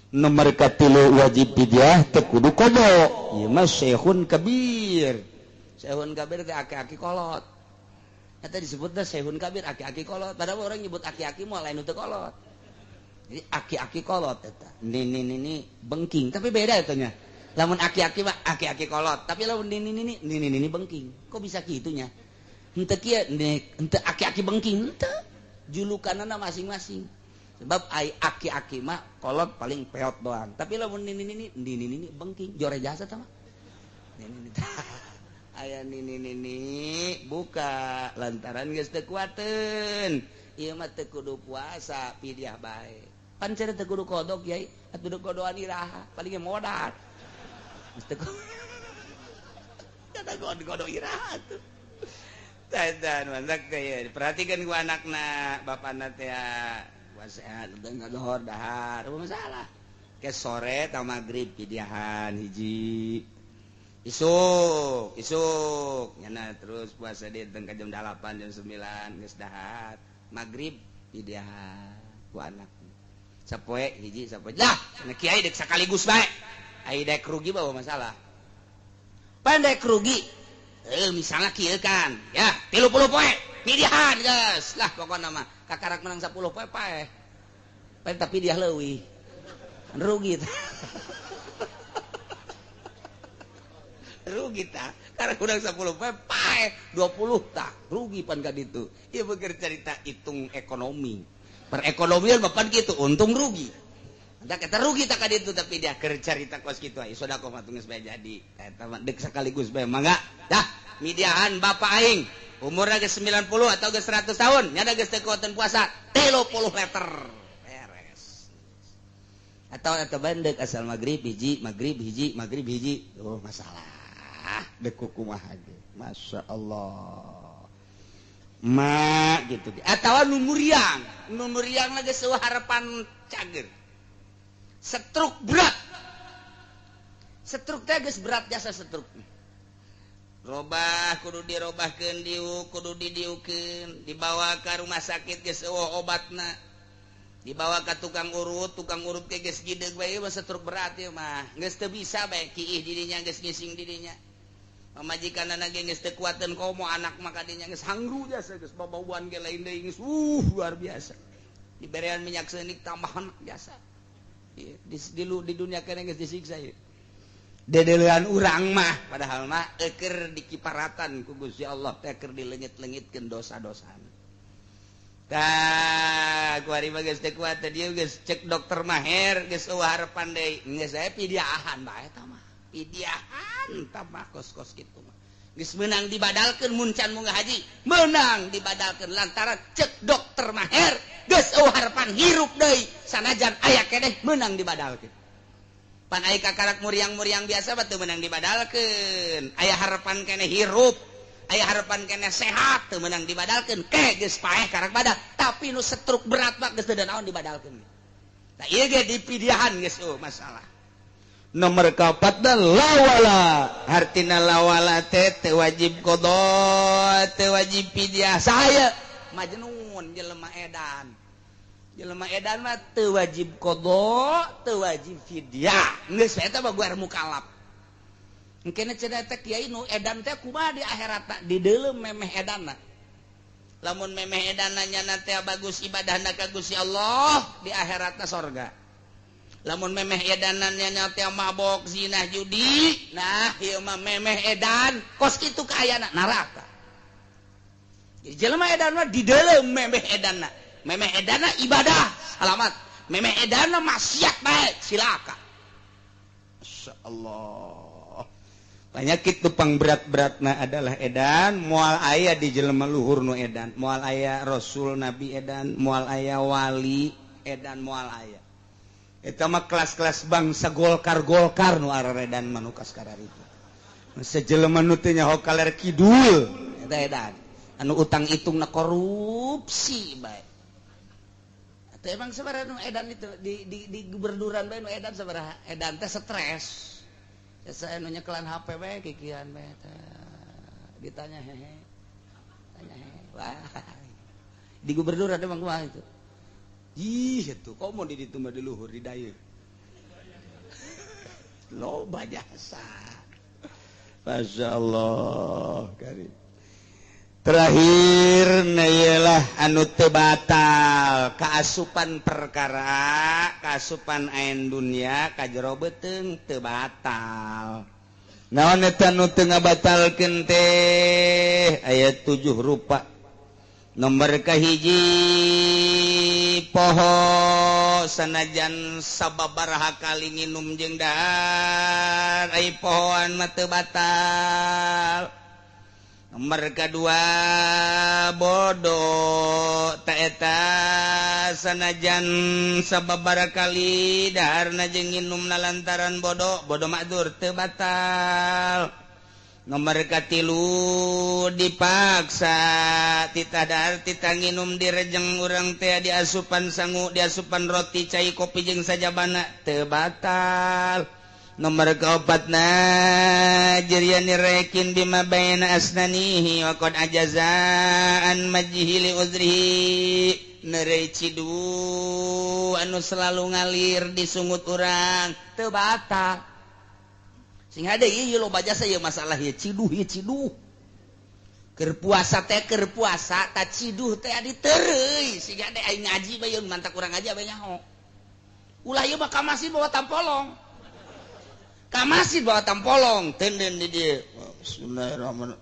nomor katilu wajib fidyah teu kudu qada ieu mah syekhun kabir teh aki-aki kolot eta disebutna syekhun kabir aki-aki kolot padahal orang nyebut aki-aki mah lain teu kolot jadi aki-aki kolot eta nini bengking tapi beda eta nya lamun aki-aki mah aki-aki kolot tapi lamun nini bengking kok bisa kitunya henteu kieu henteu aki-aki bengking henteu julukanana masing-masing sebab ai aki-aki mah kolot paling peot doang tapi lamun nini bengking jore jasa tah mah nini aya nini buka lantaran geus teu kuateun ieu mah teu kudu puasa pidiah bae pan cenah teu kudu qada kiai atuh teu kodoan iraha paling modal geus teu kada kodo iraha tuh dan mantak teh perhatikan ku anakna bapana teh puasa udah ngadohor dahar apa masalah ke sore ta magrib pidiahan hiji isuk nyana terus puasa di tengah jam 8 jam 9 geus dahar magrib pidiahan ku anak sapoe hiji sapoe lah cenah kiai dek sakaligus bae ai dek rugi bawa masalah pandek rugi misalnya kieu kan ya 30 poe pidiahan geus lah pokona mah kakarak menang 10 poe pae pae tapi dia leuwih rugi tah rugi tah karena kurang 10 poe pae 20 tah rugi pan ka ditu ieu beker cerita hitung ekonomi perekonomian bapan kitu untung rugi da kita rugi tak ka ditu tapi dia keur carita kos kitu aya sodako mah geus bae jadi eta mah deuk sakaligus bae mangga dah midiahan bapak aing umurna geus 90 atau geus 100 tahun nya da geus teu kuateun puasa 30 liter beres atau bandek asal maghrib hiji oh masalah dek kumaha ge masyaallah ma gitu atawa nu muriang lagi sewa harapan cager stroke berat stroke teh geus berat jasa stroke robah kudu dirobahkeun diuk kudu didiukeun dibawa ka rumah sakit geus eueuh obatna dibawa ka tukang urut ge geus gideg bae mah stroke berat ieu mah geus teu bisa bae kiih di dinya geus ngising di dinya pamajikanana ge geus teu kuateun komo anak mah ka dinya geus hangru jasa geus babauan ge lain deui geus luar biasa diberean minyak seunik tambahan jasa di dunia kene geus disiksa ieu dedeulean urang mah padahal mah keur dikiparatan ku Gusti Allah teh keur dileungit-leungitkeun dosa-dosana tah kuari mah geus teu kuat teh dieu geus cek dokter Maher geus eueuh harapan deui geus aya pidiahan bae tah mah pidiahan tah mah kos-kos kitu mah geus meunang dibadalkeun mun can munggah haji meunang dibadalkeun lantaran cek dokter Maher geus eueuh harapan hirup deui sanajan aya keneh meunang dibadalkeun pan aya kakarak muriang-muriang biasa batu menang dibadalkeun aya harapan keneh hirup aya harapan keneh sehat teu menang dibadalkeun ke geus paeh karak badal tapi nu stroke berat mah geus teu naon dibadalkeun tah ieu ge dipidiahan geus masalah nomor kaopat da lawala artina lawala teh teu wajib qada teu wajib fidyah saya majnun jelema edan mah teu wajib qada teu wajib fidyah geus eta mah guar mukallaf engkene cenah teh kiai nu edan teh kumaha di akhiratna di deulem memeh edanna lamun memeh edanna nyana teh bagus ibadahna ka Gusti Allah di akhiratna sorga lamun memeh edanna nyana teh mabok zina judi nah ieu mah memeh edan kos kitu kaayana neraka jelema edan mah di deulem memeh edanna memeh edana ibadah alamat memeh edana maksiat bae silaka masyaallah penyakit tupang berat-beratna adalah edan moal aya di jelema luhur nu edan moal aya rasul nabi edan moal aya wali edan moal aya eta mah kelas-kelas bangsa golkar nu araredan manu kaskara itu sejelema nu teu nyaho kaler kidul eta edan anu utang hitung na korupsi baik. Atau emang sabaraha nu edan itu di gubernuran bae nu edan sabaraha? Edan teh stres. Saya nu nyekelan HP bae kikian bae ditanya hehe. Tanya hehe. Wah. Di gubernuran emang kumaha itu? Ih itu kok mau di ditu mah di luhur di dayeuk. Loba jasa. Masya Allah karim. Terakhir nayalah anu teu batal kaasupan perkara kaasupan ain dunia kajero beuteung teu batal. Naon eta nu teu ngabatalkeun teh aya 7 rupa. Nomor kahiji poho sanajan sababaraha kali nginum jeung dahar ai pohoan mah teu batal. Nomor kedua bodoh ta eta sanajan sababaraha kali daharna jeung nginumna lantaran bodoh makdur teu batal. Nomor katilu dipaksa titah dahar titah nginum direjeng urang teh diasupan sangu diasupan roti cai kopi jeung sajabana teu batal. Nomor kaopatna jerian nirekin bima baina asnanihi wa qad ajazaan majhili uzrihi nerei cidu anu selalu ngalir disungut urang teu batal. Sing ada ieu loba jasa ieu masalah ieu ciduh keur puasa teh keur puasa ta ciduh teh adi teureui sing ada aing ngaji bae mantak urang ngaji bae nyaho ulah ieu mah ka masjid bawa tampolong ka masjid bawa tampolong tenden di dieu bismillahirrahmanirrahim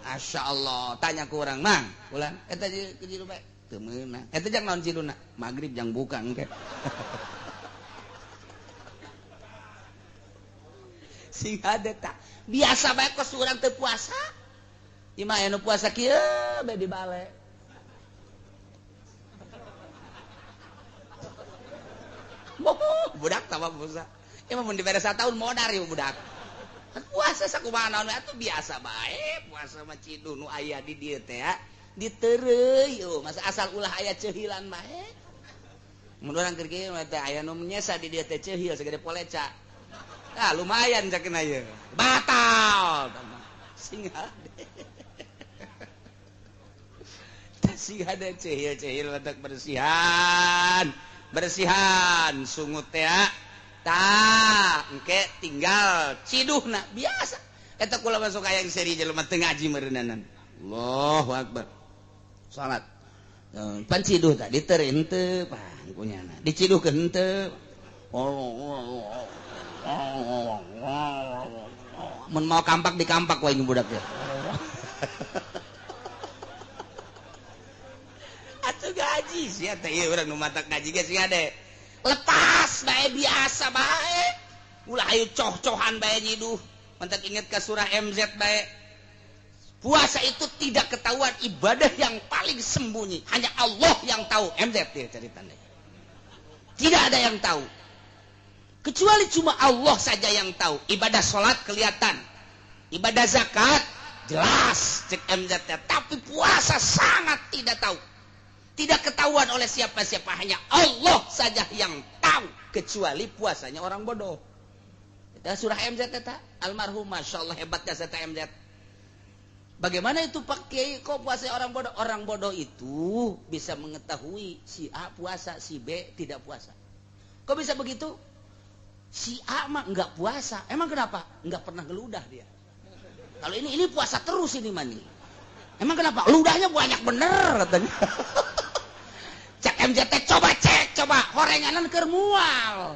Masya Allah tanya ke urang mang ulang eta ciduh bae teu meunang eta jang naon ciduna magrib jang buka engke sing ada tak biasa bae kos urang teu puasa imah anu puasa kieu bae di bale budak tambah puasa imah mun dibere sataun modar ieu budak puasa sakumaha naon atuh biasa bae puasa mah ciduh nu aya di dieu teh ya diteureuy masa asal ulah aya ceuhilan bae mun urang keur kieu teh aya nu nyesa di dieu teh ceuhil sagede poleca. Ah lumayan cakeun aya. Batal. Sing hade. Sing hade cehil badak bersihan. Bersihan sungut teh tah engke tinggal ciduhna biasa. Eta kula masuk aya seri jelema teu ngaji meureunnan. Allahu akbar. Salat. Pan ciduh tah diteureun teu pangkunyana. Diciduhkeun teu. Mun mau kampak di kampak wae budak ya. Atuh gaji sia teh ieu urang nu matak gaji ge sing ade. Lepas bae biasa bae. Ulah ayo coh-cohan bae nyiduh. Mantak inget ka surah MZ bae. Puasa itu tidak ketahuan ibadah yang paling sembunyi. Hanya Allah yang tahu. MZ dia ceritanya. Tidak ada yang tahu. Kecuali cuma Allah saja yang tahu. Ibadah sholat kelihatan. Ibadah zakat jelas cek MZ. Tapi puasa sangat tidak tahu. Tidak ketahuan oleh siapa-siapa. Hanya Allah saja yang tahu. Kecuali puasanya orang bodoh. Itu surah MZ itu. Almarhum Masya Allah hebatnya serta MZ. Bagaimana itu pakai kok puasa orang bodoh? Orang bodoh itu bisa mengetahui si A puasa, si B tidak puasa. Kok bisa begitu? Si A mah enggak puasa. Emang kenapa? Enggak pernah ngeludah dia. Kalau ini puasa terus ini mah nih. Emang kenapa? Ludahnya banyak bener katanya. Cek MJT coba horenganan keur mual.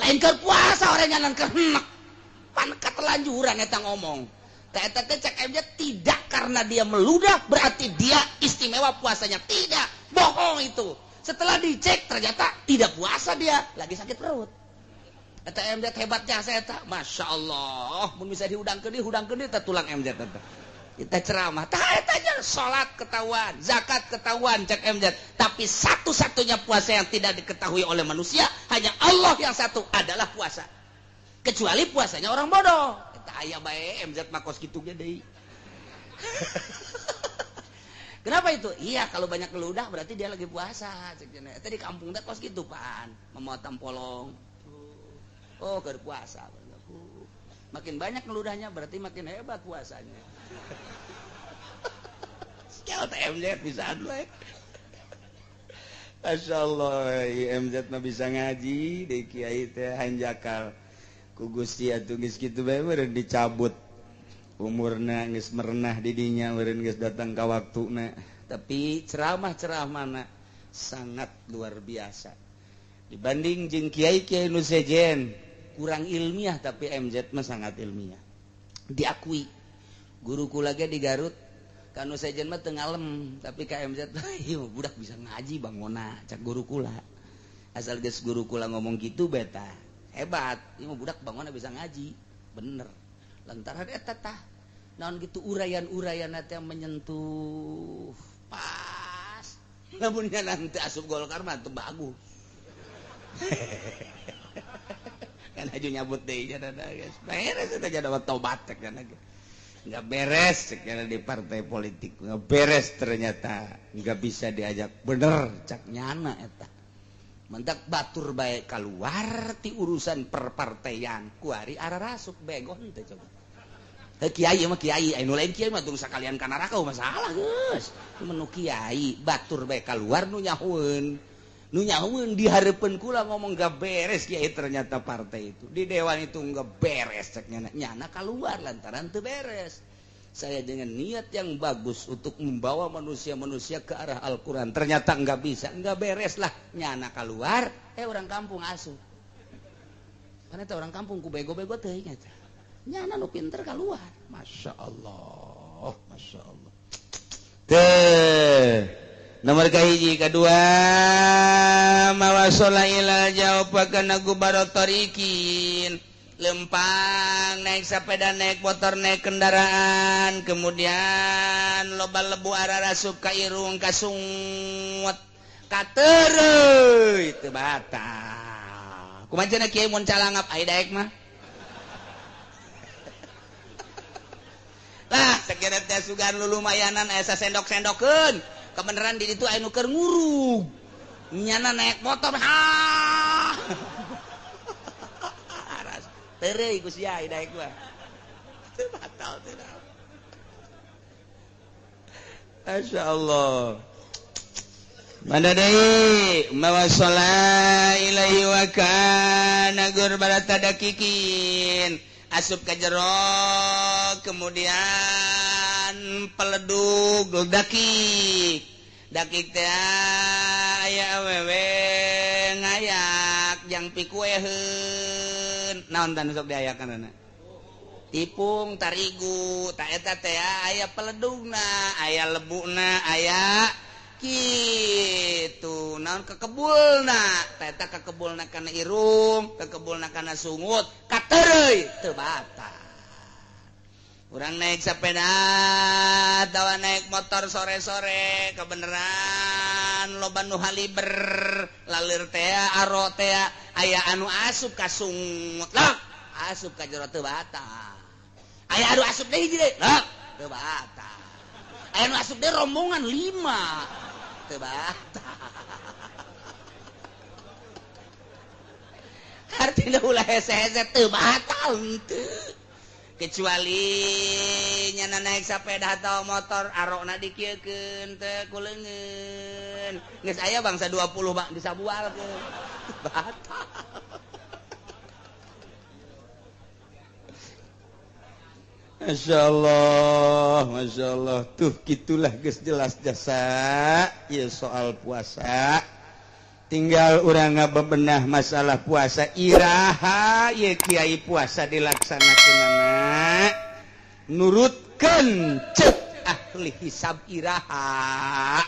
Lain keur puasa horenganan keur henek. Pan ketelanjuran eta ngomong. Eta teh cek MJ tidak karena dia meludah berarti dia istimewa puasanya. Tidak, bohong itu. Setelah dicek ternyata tidak puasa dia, lagi sakit perut. Eta MZ hebatnya saya tak, Masya Allah, mun bisa dihudangkeun dia tulang MZ eta. Kita ceramah, tah eta salat ketahuan, zakat ketahuan cek MZ, tapi satu-satunya puasa yang tidak diketahui oleh manusia hanya Allah yang satu adalah puasa. Kecuali puasanya orang bodoh. aya bae MZ mah kos kitu ge deui. Kenapa itu? Iya, kalau banyak keludah berarti dia lagi puasa. Eta di kampung teh kos kitu pan, memotong polong. Oh, keur puasa. Makin banyak keludahnya berarti makin hebat puasanya. Sekian MZ bisa we. Masyaallah, MZ mah bisa ngaji, deui kiai teh hanjakal ku Gusti atuh geus kitu bae meureun dicabut. Umurna geus merenah di dinya, meureun geus datang ka waktuna. Tapi ceramah-ceramahna sangat luar biasa. Dibanding jeung kiai-kiai nu sejen, kurang ilmiah tapi MZ mah sangat ilmiah. Diakui. Guru kula ge di Garut, kanu sejen mah teu ngalem, tapi ka MZ ieu budak bisa ngaji bangona, cak guru kula. Asal geus guru kula ngomong gitu beta, hebat. Ieu budak bangona bisa ngaji. Bener. Lantaran eta tah naon gitu urayan-urayanna teh menyentuh pas. Lamun nanti asup Golkar mah teu bagus. Kan aju nyabut deui nya guys. Beres eta jadi tobat kan enggak beres karena di partai politik enggak beres ternyata enggak bisa diajak bener cak nyana eta. Mentak batur bae keluar ti urusan perpartaian kuari ararasuk begon teh coba. Kiai mah kiai, anu lain kiai mah tong sakalian ka neraka masalah geus. Menu kiai batur bae keluar nu nyahueun. Nu nyahueun di hareupeun kula ngomong gak beres kiai ternyata partai itu. Di dewan itu enggak beres cek nyana keluar lantaran teu beres. Saya dengan niat yang bagus untuk membawa manusia-manusia ke arah Al-Quran. Ternyata enggak bisa, enggak beres lah. Nyana keluar, orang kampung asuh. Karena itu orang kampung ku bego-bego teh ingat. Nyana nu pinter keluar. Masya Allah, Masya Allah. Teh, nomor kahiji kedua, mawasola ila jawabkan gubarotorikin. Lempang naik sepeda naik motor naik kendaraan kemudian loba lebu ararasup ka irung ka sungut ka tereuy teu batal kumaha cenah kiai mun calangap ai daek mah lah sakira teh sugan lulumayanan aya sendok-sendokeun kebeneran di ditu aya nu keur ngurug nyana naik motor ha tereuy Gus Yai daek gua. Teu batal teh. Masyaallah. Mana deui mawasala ilaihi wa kana gurbarata dakikin. Asup ka jero kemudian peledug dakik. Dakik teh aya awewe ngayak jang pikueheun. Naon tah sok diayakeunna? Tipung tarigu, ta eta teh aya peledugna, aya lebuna, aya kitu. Naon kekebulna? Ta eta kekebulna kana irung, kekebulna kana sungut, katereuy teu batal. Urang naik sepeda atawa naik motor sore-sore kebeneran loba nu haliber lalir teh aro teh aya anu asup ka sungut lah asup ka jero teu batal aya anu asup deui hiji lah teu batal aya anu asup deui rombongan 5 teu batal artina ulah hese-hese teu batal henteu kecuali nyana naik sepeda atau motor arokna dikieukeun teh kuleungeun geus aya bangsa 20 bang disabualkeun batal Masya Allah tuh gitulah geus jelas jasa ieu soal puasa tinggal urang ngabebenah masalah puasa iraha ye kiai puasa dilaksanakeunana nurutkeun ceuk ahli hisab iraha